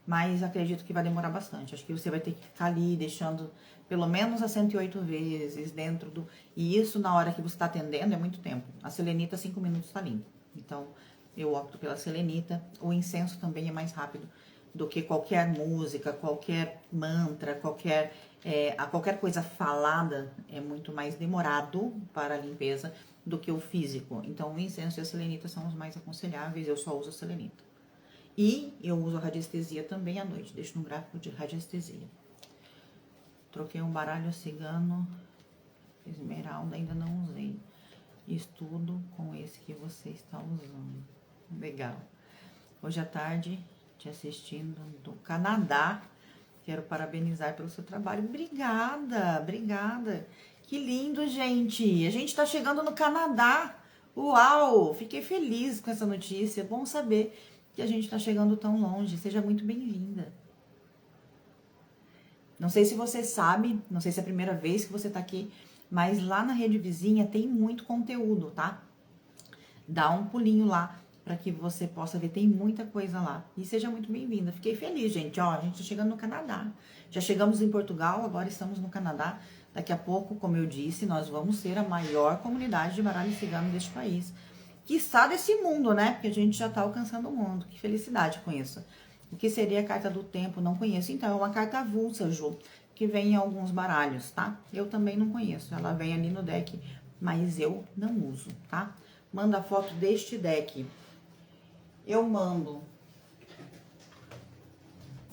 mas acredito que vai demorar bastante. Acho que você vai ter que ficar ali deixando pelo menos as 108 vezes dentro do... E isso na hora que você tá atendendo é muito tempo. A selenita, 5 minutos tá limpa. Então, eu opto pela selenita. O incenso também é mais rápido do que qualquer música, qualquer mantra, qualquer coisa falada é muito mais demorado para a limpeza do que o físico. Então, o incenso e a selenita são os mais aconselháveis, eu só uso a selenita. E eu uso a radiestesia também à noite, deixo no gráfico de radiestesia. Troquei um baralho cigano, esmeralda, ainda não usei. Estudo com esse que você está usando. Legal. Hoje à tarde, te assistindo do Canadá. Quero parabenizar pelo seu trabalho. Obrigada, obrigada. Que lindo, gente. A gente tá chegando no Canadá. Uau! Fiquei feliz com essa notícia. Bom saber que a gente tá chegando tão longe. Seja muito bem-vinda. Não sei se você sabe, não sei se é a primeira vez que você tá aqui, mas lá na Rede Vizinha tem muito conteúdo, tá? Dá um pulinho lá para que você possa ver, tem muita coisa lá. E seja muito bem-vinda. Fiquei feliz, gente. Ó, a gente tá chegando no Canadá. Já chegamos em Portugal, agora estamos no Canadá. Daqui a pouco, como eu disse, nós vamos ser a maior comunidade de baralho cigano deste país. Quiçá desse mundo, né? Porque a gente já tá alcançando o mundo. Que felicidade com isso. O que seria a carta do tempo? Não conheço. Então, é uma carta avulsa, Ju, que vem em alguns baralhos, tá? Eu também não conheço. Ela vem ali no deck, mas eu não uso, tá? Manda a foto deste deck. Eu mando.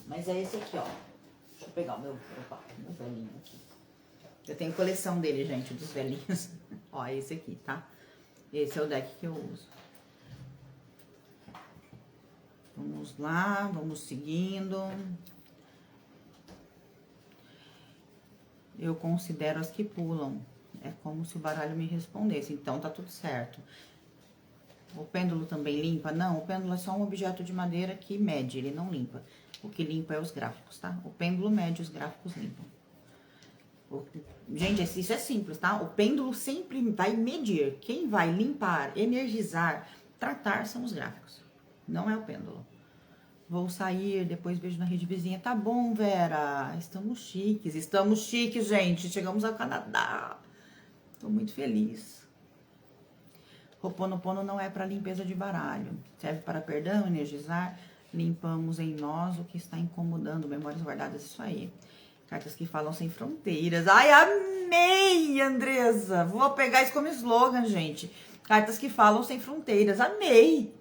Mas é esse aqui, ó. Deixa eu pegar o meu velhinho aqui. Eu tenho coleção dele, gente, dos velhinhos. Ó, esse aqui, tá? Esse é o deck que eu uso. Vamos lá, vamos seguindo. Eu considero as que pulam. É como se o baralho me respondesse. Então, tá tudo certo. O pêndulo também limpa? Não, o pêndulo é só um objeto de madeira que mede, ele não limpa. O que limpa é os gráficos, tá? O pêndulo mede, os gráficos limpam. Gente, isso é simples, tá? O pêndulo sempre vai medir. Quem vai limpar, energizar, tratar são os gráficos. Não é o pêndulo. Vou sair, depois vejo na Rede Vizinha. Tá bom, Vera. Estamos chiques, gente. Chegamos ao Canadá. Tô muito feliz. Ho'oponopono não é para limpeza de baralho. Serve para perdão, energizar. Limpamos em nós o que está incomodando. Memórias guardadas, isso aí. Cartas que falam sem fronteiras. Ai, amei, Andresa. Vou pegar isso como slogan, gente. Cartas que falam sem fronteiras. Amei.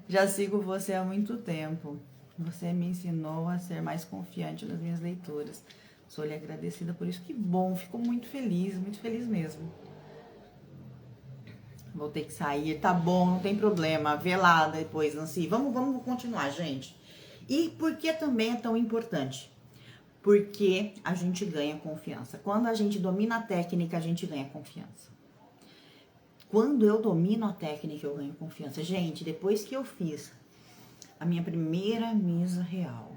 Já sigo você há muito tempo. Você me ensinou a ser mais confiante nas minhas leituras. Sou-lhe agradecida por isso. Que bom, fico muito feliz mesmo. Vou ter que sair, tá bom, não tem problema. Vê lá depois, Nancy. Vamos continuar, gente. E por que também é tão importante? Porque a gente ganha confiança. Quando a gente domina a técnica, a gente ganha confiança. Quando eu domino a técnica, eu ganho confiança. Gente, depois que eu fiz a minha primeira mesa real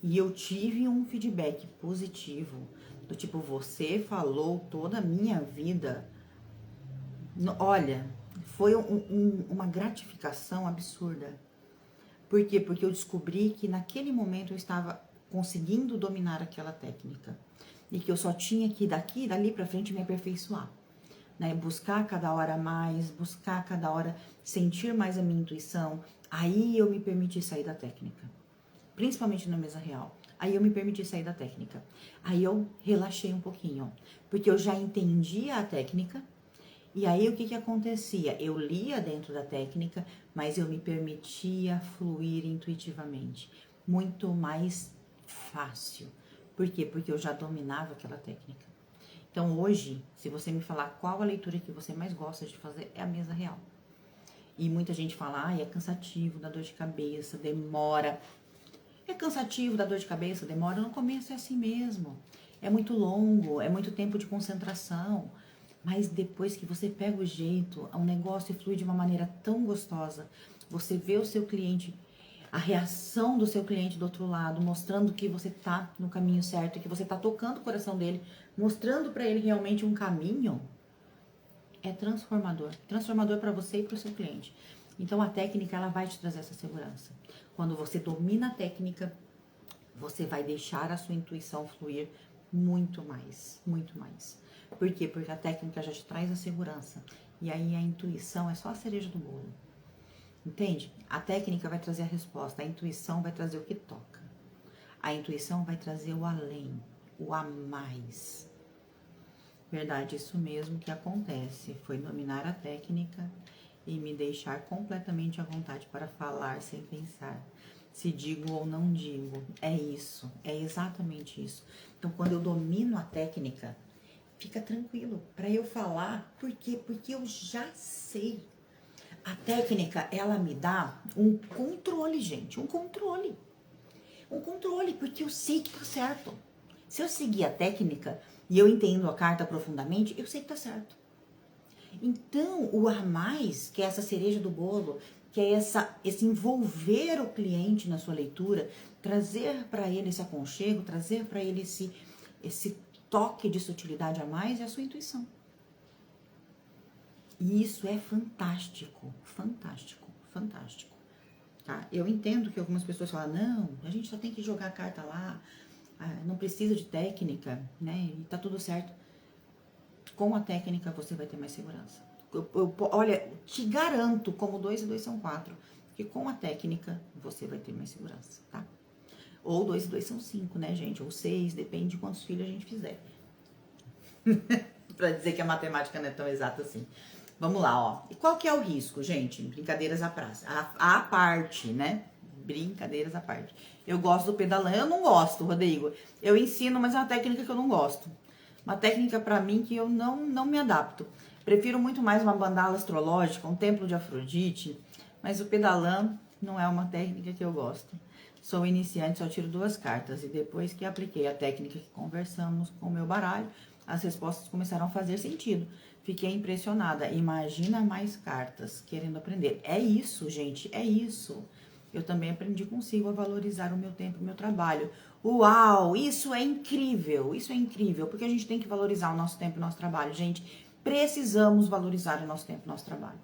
e eu tive um feedback positivo, do tipo, você falou toda a minha vida. Olha, foi uma gratificação absurda. Por quê? Porque eu descobri que naquele momento eu estava conseguindo dominar aquela técnica. E que eu só tinha que dali pra frente me aperfeiçoar. Né? Buscar cada hora mais, buscar cada hora sentir mais a minha intuição. Aí eu me permiti sair da técnica. Principalmente na mesa real. Aí eu me permiti sair da técnica. Aí eu relaxei um pouquinho. Porque eu já entendia a técnica. E aí o que acontecia? Eu lia dentro da técnica, mas eu me permitia fluir intuitivamente. Muito mais fácil. Por quê? Porque eu já dominava aquela técnica. Então hoje, se você me falar qual a leitura que você mais gosta de fazer, é a mesa real. E muita gente fala, é cansativo, dá dor de cabeça, demora. É cansativo, dá dor de cabeça, demora. No começo é assim mesmo. É muito longo, é muito tempo de concentração. Mas depois que você pega o jeito, o negócio flui de uma maneira tão gostosa. Você vê o seu cliente, a reação do seu cliente do outro lado, mostrando que você tá no caminho certo, que você tá tocando o coração dele, mostrando para ele realmente um caminho, é transformador. Transformador para você e para o seu cliente. Então a técnica, ela vai te trazer essa segurança. Quando você domina a técnica, você vai deixar a sua intuição fluir muito mais, muito mais. Por quê? Porque a técnica já te traz a segurança. E aí a intuição é só a cereja do bolo. Entende? A técnica vai trazer a resposta, a intuição vai trazer o que toca. A intuição vai trazer o além, o a mais. Verdade, isso mesmo que acontece. Foi dominar a técnica e me deixar completamente à vontade para falar sem pensar. Se digo ou não digo. É isso, é exatamente isso. Então, quando eu domino a técnica, fica tranquilo para eu falar. Por quê? Porque eu já sei. A técnica, ela me dá um controle, gente. Um controle. Um controle, porque eu sei que tá certo. Se eu seguir a técnica e eu entendo a carta profundamente, eu sei que tá certo. Então, o a mais, que é essa cereja do bolo, que é esse envolver o cliente na sua leitura, trazer para ele esse aconchego, trazer para ele esse toque de sutilidade a mais, é a sua intuição. E isso é fantástico, fantástico, fantástico. Tá? Eu entendo que algumas pessoas falam, não, a gente só tem que jogar a carta lá, não precisa de técnica, né? E tá tudo certo. Com a técnica você vai ter mais segurança. Olha, te garanto, como 2 e 2 são 4, que com a técnica você vai ter mais segurança, tá? Ou 2 e 2 são 5, né, gente? Ou 6, depende de quantos filhos a gente fizer. Pra dizer que a matemática não é tão exata assim. Vamos lá, ó. E qual que é o risco, gente? Brincadeiras à parte, né? Brincadeiras à parte. Eu gosto do pedalão. Eu não gosto, Rodrigo. Eu ensino, mas é uma técnica que eu não gosto. Uma técnica pra mim que eu não me adapto. Prefiro muito mais uma bandala astrológica, um templo de Afrodite. Mas o pedalão não é uma técnica que eu gosto. Sou iniciante, só tiro 2 cartas. E depois que apliquei a técnica que conversamos com o meu baralho, as respostas começaram a fazer sentido. Fiquei impressionada. Imagina mais cartas querendo aprender. É isso, gente, é isso. Eu também aprendi consigo a valorizar o meu tempo e o meu trabalho. Uau, isso é incrível, porque a gente tem que valorizar o nosso tempo e o nosso trabalho. Gente, precisamos valorizar o nosso tempo e o nosso trabalho.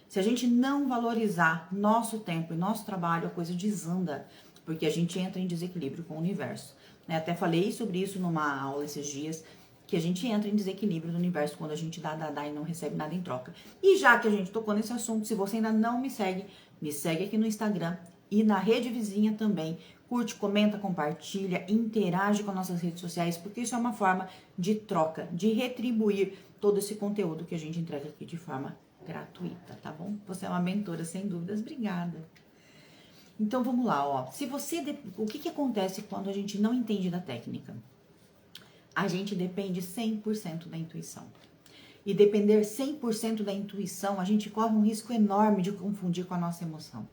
Se a gente não valorizar nosso tempo e nosso trabalho, a coisa desanda, porque a gente entra em desequilíbrio com o universo. Né? Até falei sobre isso numa aula esses dias, que a gente entra em desequilíbrio no universo quando a gente dá e não recebe nada em troca. E já que a gente tocou nesse assunto, se você ainda não me segue aqui no Instagram e na rede vizinha também. Curte, comenta, compartilha, interage com nossas redes sociais, porque isso é uma forma de troca, de retribuir todo esse conteúdo que a gente entrega aqui de forma gratuita, tá bom? Você é uma mentora, sem dúvidas, obrigada. Então vamos lá, ó. O que acontece quando a gente não entende da técnica? A gente depende 100% da intuição. E depender 100% da intuição, a gente corre um risco enorme de confundir com a nossa emoção.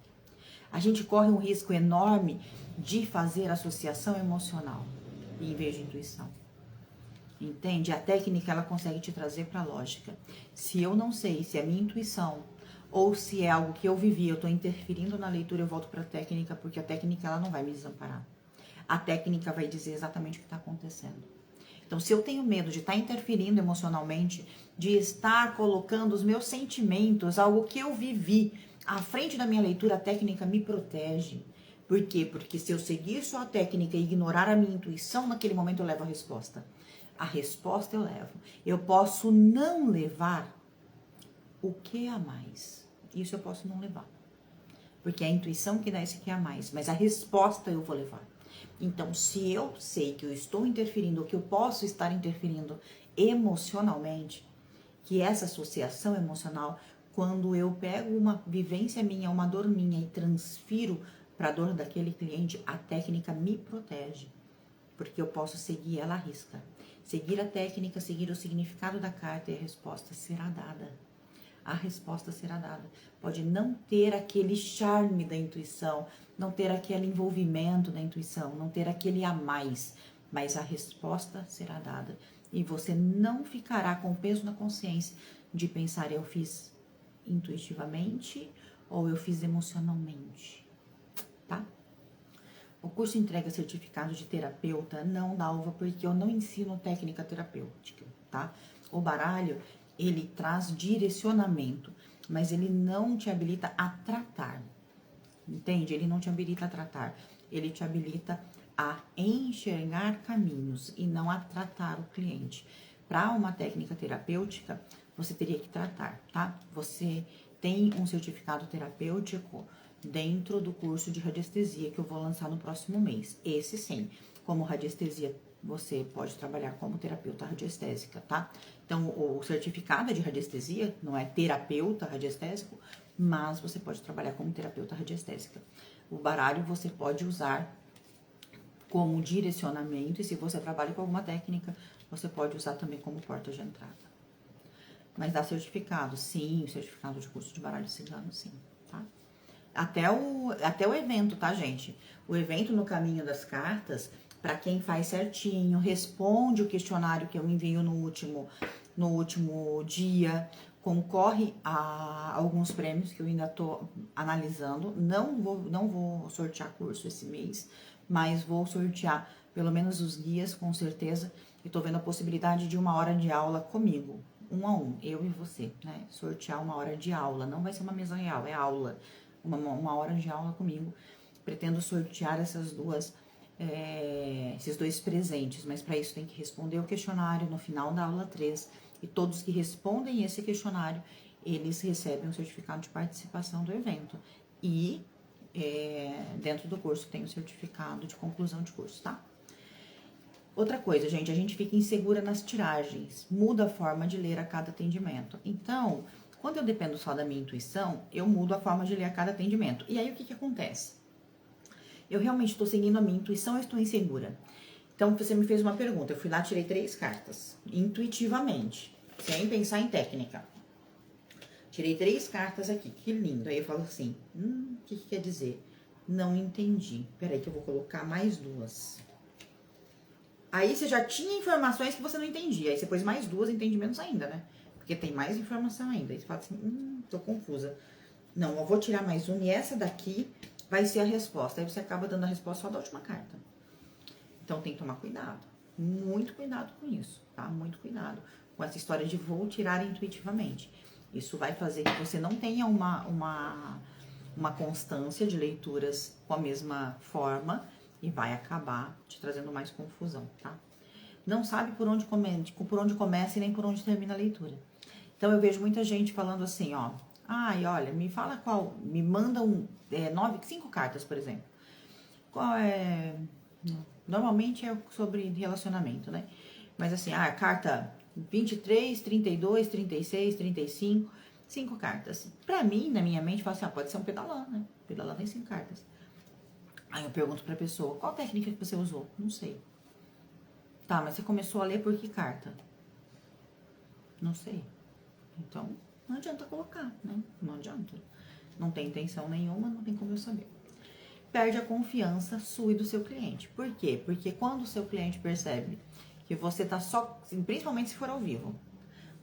A gente corre um risco enorme de fazer associação emocional em vez de intuição. Entende? A técnica, ela consegue te trazer para a lógica. Se eu não sei se é minha intuição ou se é algo que eu vivi, eu estou interferindo na leitura, eu volto para a técnica, porque a técnica, ela não vai me desamparar. A técnica vai dizer exatamente o que está acontecendo. Então, se eu tenho medo de estar interferindo emocionalmente, de estar colocando os meus sentimentos, algo que eu vivi, à frente da minha leitura, a técnica me protege. Por quê? Porque se eu seguir só a técnica e ignorar a minha intuição, naquele momento eu levo a resposta. A resposta eu levo. Eu posso não levar o que a mais. Isso eu posso não levar. Porque é a intuição que dá esse que a mais. Mas a resposta eu vou levar. Então, se eu sei que eu estou interferindo, ou que eu posso estar interferindo emocionalmente, que essa associação emocional, quando eu pego uma vivência minha, uma dor minha e transfiro para a dor daquele cliente, a técnica me protege. Porque eu posso seguir ela à risca. Seguir a técnica, seguir o significado da carta e a resposta será dada. A resposta será dada. Pode não ter aquele charme da intuição, não ter aquele envolvimento da intuição, não ter aquele a mais, mas a resposta será dada. E você não ficará com o peso na consciência de pensar, eu fiz intuitivamente ou eu fiz emocionalmente, tá? O curso entrega certificado de terapeuta, não da Dalva, porque eu não ensino técnica terapêutica, tá? O baralho, ele traz direcionamento, mas ele não te habilita a tratar, entende? Ele não te habilita a tratar, ele te habilita a enxergar caminhos e não a tratar o cliente. Para uma técnica terapêutica, você teria que tratar, tá? Você tem um certificado terapêutico dentro do curso de radiestesia que eu vou lançar no próximo mês. Esse sim, como radiestesia, você pode trabalhar como terapeuta radiestésica, tá? Então, o certificado é de radiestesia, não é terapeuta radiestésico, mas você pode trabalhar como terapeuta radiestésica. O baralho você pode usar como direcionamento e se você trabalha com alguma técnica, você pode usar também como porta de entrada. Mas dá certificado, sim, o certificado de curso de baralho cigano, sim, tá? Até o evento, tá, gente? O evento no caminho das cartas, para quem faz certinho, responde o questionário que eu envio no último dia, concorre a alguns prêmios que eu ainda tô analisando. Não vou sortear curso esse mês, mas vou sortear pelo menos os guias, com certeza. E tô vendo a possibilidade de 1 hora de aula comigo, 1 a 1, eu e você, né? Sortear 1 hora de aula, não vai ser uma mesa real, é aula. Uma hora de aula comigo. Pretendo sortear esses dois presentes, mas para isso tem que responder o questionário no final da aula 3. E todos que respondem esse questionário, eles recebem um certificado de participação do evento. E dentro do curso tem o certificado de conclusão de curso, tá? Outra coisa, gente, a gente fica insegura nas tiragens, muda a forma de ler a cada atendimento. Então, quando eu dependo só da minha intuição, eu mudo a forma de ler a cada atendimento. E aí, o que acontece? Eu realmente estou seguindo a minha intuição ou estou insegura? Então, você me fez uma pergunta, eu fui lá, tirei 3 cartas, intuitivamente, sem pensar em técnica. Tirei 3 cartas aqui, que lindo. Aí eu falo assim, o que quer dizer? Não entendi. Peraí que eu vou colocar mais 2. Aí você já tinha informações que você não entendia. Aí você pôs mais 2 entendimentos ainda, né? Porque tem mais informação ainda. Aí você fala assim, tô confusa. Não, eu vou tirar mais 1 e essa daqui vai ser a resposta. Aí você acaba dando a resposta só da última carta. Então tem que tomar cuidado. Muito cuidado com isso, tá? Muito cuidado com essa história de vou tirar intuitivamente. Isso vai fazer que você não tenha uma constância de leituras com a mesma forma e vai acabar te trazendo mais confusão, tá? Não sabe por onde começa e nem por onde termina a leitura. Então, eu vejo muita gente falando assim, ó, ai, olha, me fala qual, me manda 5 cartas, por exemplo. Qual é... Normalmente é sobre relacionamento, né? Mas assim, carta 23, 32, 36, 35, 5 cartas. Pra mim, na minha mente, fala assim, pode ser um pedalã, né? Pedalã tem 5 cartas. Aí eu pergunto pra pessoa, qual técnica que você usou? Não sei. Tá, mas você começou a ler por que carta? Não sei. Então, não adianta colocar, né? Não adianta. Não tem intenção nenhuma, não tem como eu saber. Perde a confiança sua e do seu cliente. Por quê? Porque quando o seu cliente percebe que você tá só, principalmente se for ao vivo,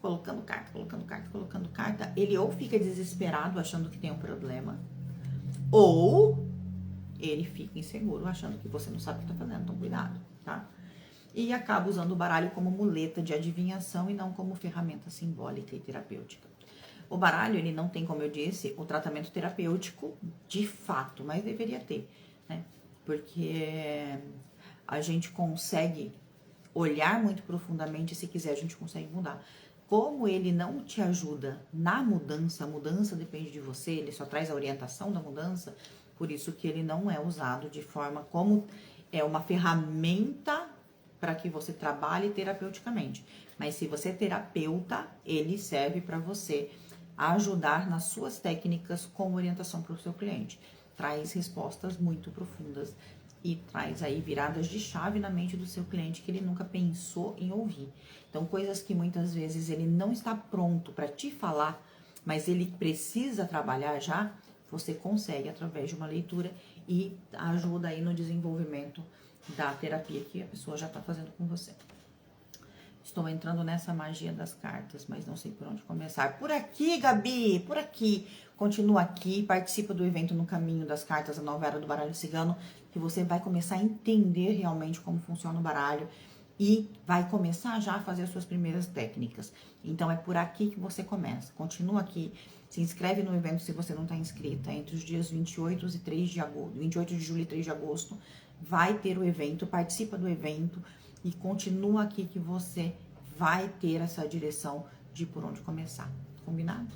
colocando carta, ele ou fica desesperado achando que tem um problema, ou ele fica inseguro achando que você não sabe o que tá fazendo. Então, cuidado, tá? e acaba usando o baralho como muleta de adivinhação e não como ferramenta simbólica e terapêutica. O baralho, ele não tem, como eu disse, o tratamento terapêutico de fato, mas deveria ter, né? Porque a gente consegue olhar muito profundamente, e se quiser a gente consegue mudar. Como ele não te ajuda na mudança, a mudança depende de você, ele só traz a orientação da mudança, por isso que ele não é usado de forma como é uma ferramenta para que você trabalhe terapeuticamente. Mas se você é terapeuta, ele serve para você ajudar nas suas técnicas com orientação para o seu cliente. Traz respostas muito profundas e traz aí viradas de chave na mente do seu cliente que ele nunca pensou em ouvir. Então, coisas que muitas vezes ele não está pronto para te falar, mas ele precisa trabalhar já, você consegue através de uma leitura e ajuda aí no desenvolvimento da terapia que a pessoa já está fazendo com você. Estou entrando nessa magia das cartas, mas não sei por onde começar. Por aqui, Gabi, por aqui. Continua aqui, participa do evento No Caminho das Cartas, a nova era do baralho cigano, que você vai começar a entender realmente como funciona o baralho e vai começar já a fazer as suas primeiras técnicas. Então, é por aqui que você começa. Continua aqui, se inscreve no evento se você não está inscrita, entre os dias 28 e 3 de agosto, 28 de julho e 3 de agosto, vai ter o evento, participa do evento, e continua aqui que você vai ter essa direção de por onde começar. Combinado?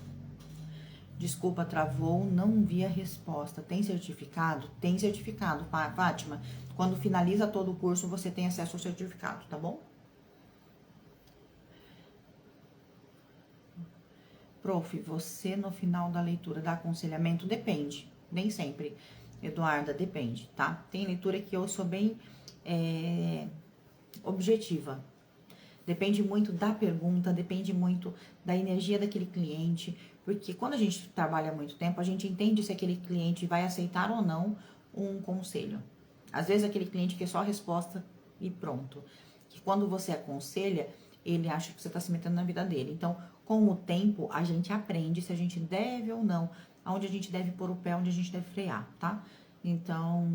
Desculpa, travou, não vi a resposta. Tem certificado? Tem certificado, Fátima. Quando finaliza todo o curso, você tem acesso ao certificado, tá bom? Prof, você no final da leitura dá aconselhamento? Depende, nem sempre. Eduarda, depende, tá? Tem leitura que eu sou bem objetiva. Depende muito da pergunta, depende muito da energia daquele cliente, porque quando a gente trabalha há muito tempo, a gente entende se aquele cliente vai aceitar ou não um conselho. Às vezes aquele cliente quer só a resposta e pronto. Que quando você aconselha, ele acha que você está se metendo na vida dele. Então, com o tempo, a gente aprende se a gente deve ou não, aonde a gente deve pôr o pé, onde a gente deve frear, tá? Então,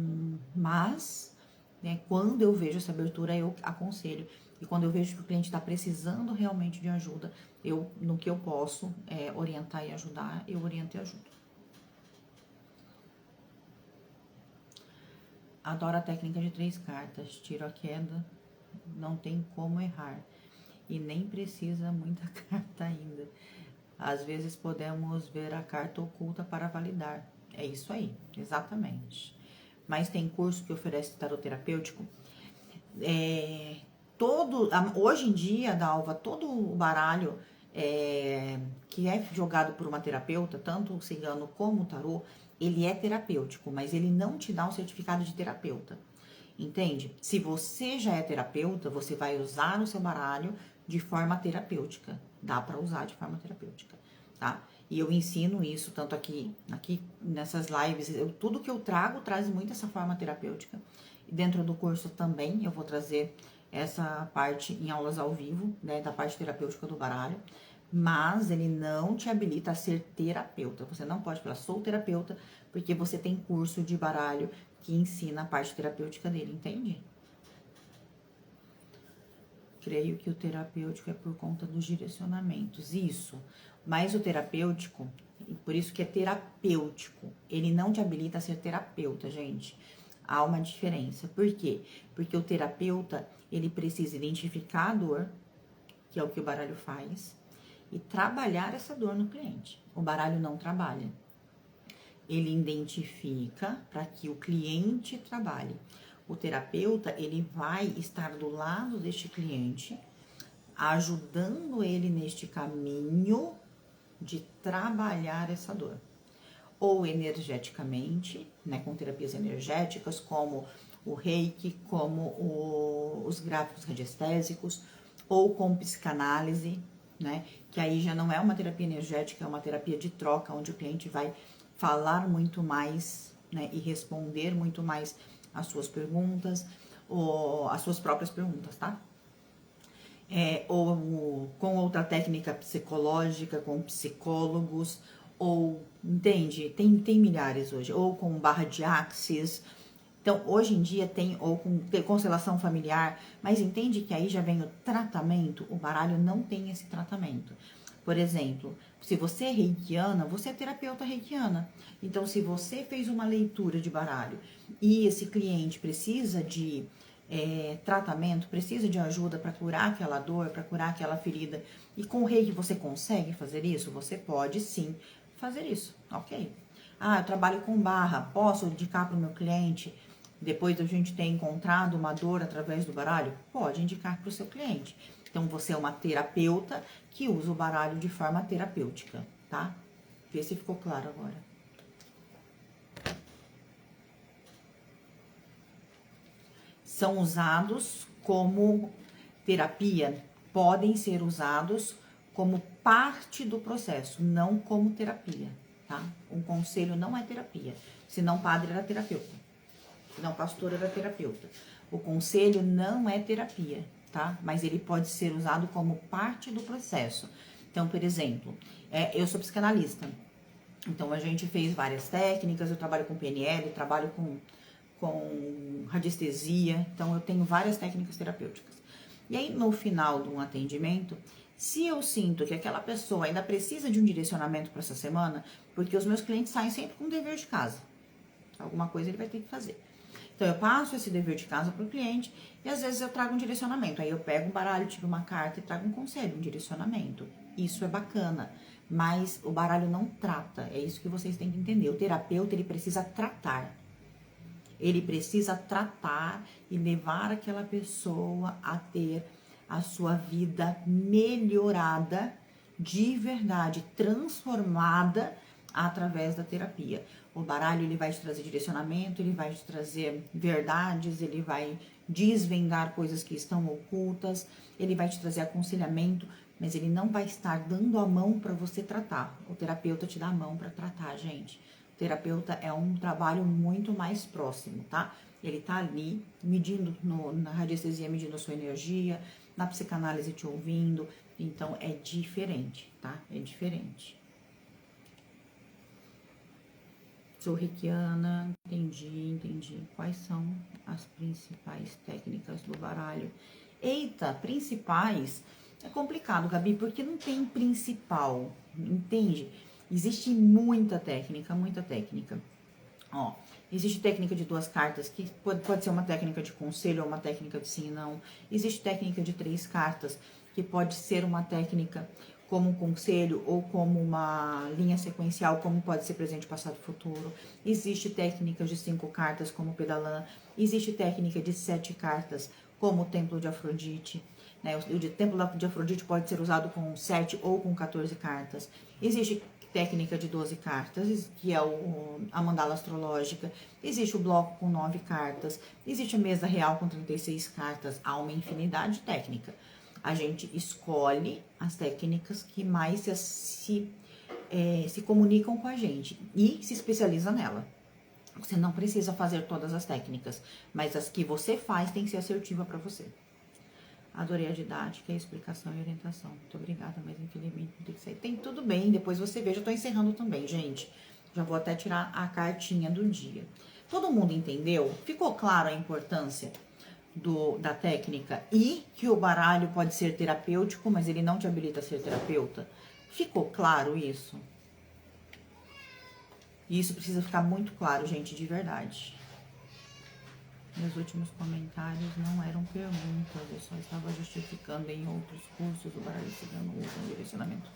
mas, né, quando eu vejo essa abertura, eu aconselho. E quando eu vejo que o cliente está precisando realmente de ajuda, no que eu posso orientar e ajudar, eu oriento e ajudo. Adoro a técnica de 3 cartas. Tiro a queda, não tem como errar. E nem precisa muita carta ainda. Às vezes podemos ver a carta oculta para validar. É isso aí, exatamente. Mas tem curso que oferece tarot terapêutico. Hoje em dia, Dalva, todo o baralho que é jogado por uma terapeuta, tanto o cigano como o tarô, ele é terapêutico, mas ele não te dá um certificado de terapeuta, entende? Se você já é terapeuta, você vai usar o seu baralho de forma terapêutica, dá para usar de forma terapêutica, tá? E eu ensino isso, tanto aqui nessas lives, tudo que eu trago traz muito essa forma terapêutica. E dentro do curso também eu vou trazer essa parte em aulas ao vivo, né, da parte terapêutica do baralho, mas ele não te habilita a ser terapeuta. Você não pode falar, sou terapeuta, porque você tem curso de baralho que ensina a parte terapêutica dele, entende? Creio que o terapêutico é por conta dos direcionamentos, isso. Mas o terapêutico, por isso que é terapêutico, ele não te habilita a ser terapeuta, gente. Há uma diferença. Por quê? Porque o terapeuta, ele precisa identificar a dor, que é o que o baralho faz, e trabalhar essa dor no cliente. O baralho não trabalha. Ele identifica para que o cliente trabalhe. O terapeuta, ele vai estar do lado deste cliente, ajudando ele neste caminho de trabalhar essa dor. Ou energeticamente, né, com terapias energéticas, como o reiki, como os gráficos radiestésicos, ou com psicanálise, né, que aí já não é uma terapia energética, é uma terapia de troca, onde o cliente vai falar muito mais, né, e responder muito mais as suas perguntas, ou as suas próprias perguntas, tá? Ou com outra técnica psicológica, com psicólogos, ou, entende? Tem milhares hoje, ou com barra de axis, Então, hoje em dia tem, ou com constelação familiar, mas entende que aí já vem o tratamento, o baralho não tem esse tratamento. Por exemplo, se você é reikiana, você é terapeuta reikiana. Então, se você fez uma leitura de baralho e esse cliente precisa de tratamento, precisa de ajuda para curar aquela dor, para curar aquela ferida, e com o reiki você consegue fazer isso? Você pode sim fazer isso, ok? Ah, eu trabalho com barra, posso indicar para o meu cliente, depois da gente ter encontrado uma dor através do baralho? Pode indicar para o seu cliente. Então, você é uma terapeuta que usa o baralho de forma terapêutica, tá? Vê se ficou claro agora. São usados como terapia, podem ser usados como parte do processo, não como terapia, tá? Um conselho não é terapia, senão padre era terapeuta, senão pastor era terapeuta. O conselho não é terapia, tá? Mas ele pode ser usado como parte do processo. Então, por exemplo, eu sou psicanalista, então a gente fez várias técnicas, eu trabalho com PNL, trabalho com radiestesia, então eu tenho várias técnicas terapêuticas. E aí, no final de um atendimento, se eu sinto que aquela pessoa ainda precisa de um direcionamento para essa semana, porque os meus clientes saem sempre com um dever de casa, alguma coisa ele vai ter que fazer. Então, eu passo esse dever de casa para o cliente e às vezes eu trago um direcionamento. Aí eu pego um baralho, tiro uma carta e trago um conselho, um direcionamento. Isso é bacana, mas o baralho não trata, é isso que vocês têm que entender. O terapeuta, ele precisa tratar. Ele precisa tratar e levar aquela pessoa a ter a sua vida melhorada de verdade, transformada através da terapia. O baralho, ele vai te trazer direcionamento, ele vai te trazer verdades, ele vai desvendar coisas que estão ocultas, ele vai te trazer aconselhamento, mas ele não vai estar dando a mão para você tratar. O terapeuta te dá a mão para tratar, gente. Terapeuta é um trabalho muito mais próximo, tá? Ele tá ali medindo, na radiestesia medindo a sua energia, na psicanálise te ouvindo, então é diferente, tá? É diferente. Sou reikiana, entendi. Quais são as principais técnicas do baralho? Eita, principais? É complicado, Gabi, porque não tem principal, entende? Existe muita técnica, muita técnica. Ó, existe técnica de 2 cartas, que pode ser uma técnica de conselho ou uma técnica de sim e não. Existe técnica de 3 cartas, que pode ser uma técnica como um conselho ou como uma linha sequencial, como pode ser presente, passado e futuro. Existe técnica de 5 cartas, como pedalã. Existe técnica de 7 cartas, como o Templo de Afrodite. Né? O Templo de Afrodite pode ser usado com 7 ou com 14 cartas. Existe técnica de 12 cartas, que é a mandala astrológica. Existe o bloco com 9 cartas. Existe a mesa real com 36 cartas. Há uma infinidade de técnica. A gente escolhe as técnicas que mais se comunicam com a gente e se especializa nela. Você não precisa fazer todas as técnicas, mas as que você faz tem que ser assertiva para você. Adorei a didática, a explicação e a orientação. Muito obrigada, mas infelizmente não tem que sair. Tem tudo bem, depois você vê. Já tô encerrando também, gente. Já vou até tirar a cartinha do dia. Todo mundo entendeu? Ficou claro a importância da técnica e que o baralho pode ser terapêutico, mas ele não te habilita a ser terapeuta? Ficou claro isso? E isso precisa ficar muito claro, gente, de verdade. Meus últimos comentários não eram perguntas, eu só estava justificando em outros cursos o baralho cigano usa um direcionamento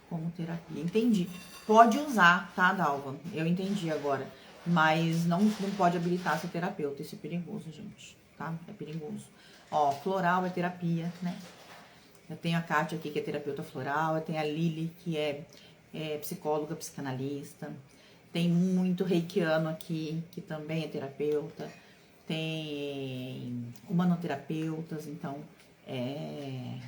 como terapia. Entendi. Pode usar, tá, Dalva? Eu entendi agora. Mas não pode habilitar ser terapeuta. Isso é perigoso, gente, tá? É perigoso. Ó, floral é terapia, né? Eu tenho a Kátia aqui, que é terapeuta floral. Eu tenho a Lili, que é psicóloga, psicanalista. Tem muito reikiano aqui, que também é terapeuta. Tem humanoterapeutas, então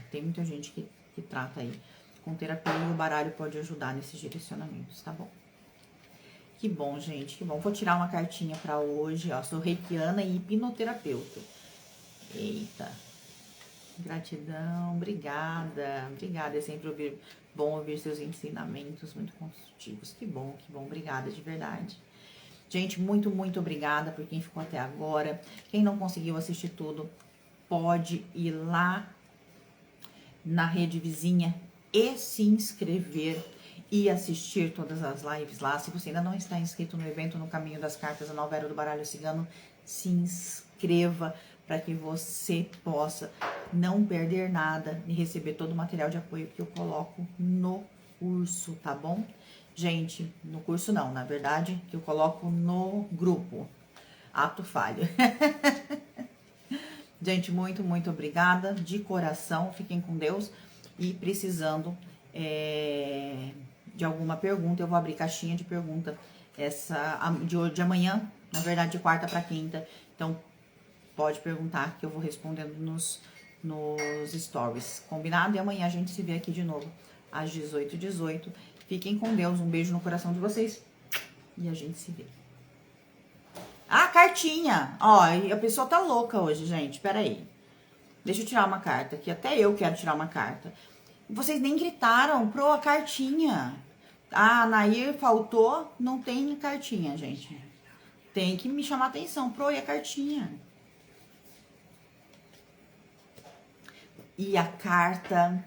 tem muita gente que trata aí com terapia e o baralho pode ajudar nesses direcionamentos, tá bom? Que bom, gente, que bom. Vou tirar uma cartinha pra hoje, ó. Sou reikiana e hipnoterapeuta. Eita. Gratidão, obrigada. Obrigada, é sempre bom ouvir seus ensinamentos muito construtivos. Que bom, obrigada de verdade. Gente, muito, muito obrigada por quem ficou até agora. Quem não conseguiu assistir tudo, pode ir lá na rede vizinha e se inscrever e assistir todas as lives lá. Se você ainda não está inscrito no evento No Caminho das Cartas, a Nova Era do Baralho Cigano, se inscreva para que você possa não perder nada e receber todo o material de apoio que eu coloco no curso, tá bom? Gente, no curso não, na verdade, que eu coloco no grupo. Ato falho. Gente, muito, muito obrigada, de coração, fiquem com Deus. E precisando de alguma pergunta, eu vou abrir caixinha de pergunta de amanhã, na verdade de quarta para quinta. Então, pode perguntar que eu vou respondendo nos stories, combinado? E amanhã a gente se vê aqui de novo, às 18h18. Fiquem com Deus, um beijo no coração de vocês e a gente se vê. Ah, cartinha! Ó, a pessoa tá louca hoje, gente. Pera aí. Deixa eu tirar uma carta, que até eu quero tirar uma carta. Vocês nem gritaram pro a cartinha. Ah, Nair faltou, não tem cartinha, gente. Tem que me chamar atenção. Pro e a cartinha. E a carta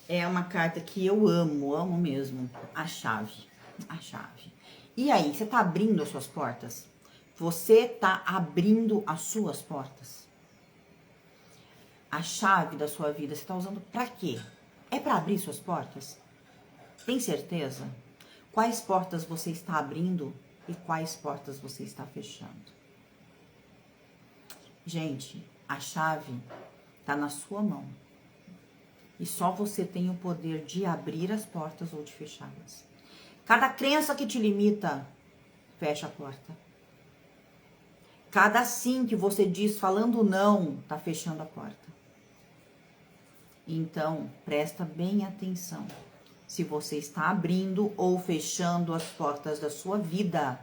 é uma carta que eu amo mesmo. A chave. A chave. E aí, você tá abrindo as suas portas? Você tá abrindo as suas portas? A chave da sua vida, você tá usando pra quê? É pra abrir suas portas? Tem certeza? Quais portas você está abrindo e quais portas você está fechando? Gente, a chave tá na sua mão. E só você tem o poder de abrir as portas ou de fechá-las. Cada crença que te limita, fecha a porta. Cada sim que você diz falando não, tá fechando a porta. Então, presta bem atenção. Se você está abrindo ou fechando as portas da sua vida,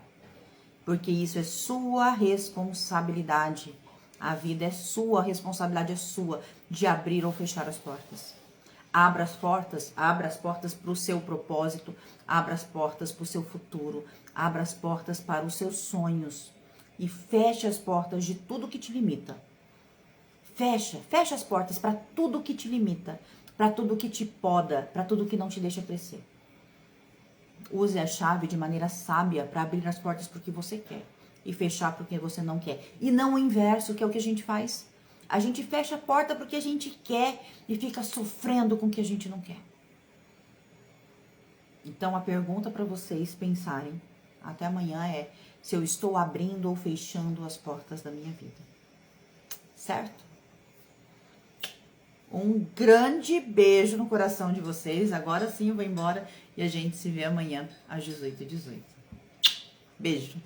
porque isso é sua responsabilidade. A vida é sua, a responsabilidade é sua de abrir ou fechar as portas. Abra as portas para o seu propósito, abra as portas para o seu futuro, abra as portas para os seus sonhos e feche as portas de tudo que te limita. Fecha as portas para tudo que te limita, para tudo que te poda, para tudo que não te deixa crescer. Use a chave de maneira sábia para abrir as portas para o que você quer e fechar para o que você não quer. E não o inverso, que é o que a gente faz. A gente fecha a porta porque a gente quer e fica sofrendo com o que a gente não quer. Então, a pergunta para vocês pensarem até amanhã é se eu estou abrindo ou fechando as portas da minha vida. Certo? Um grande beijo no coração de vocês. Agora sim eu vou embora e a gente se vê amanhã às 18h18. Beijo.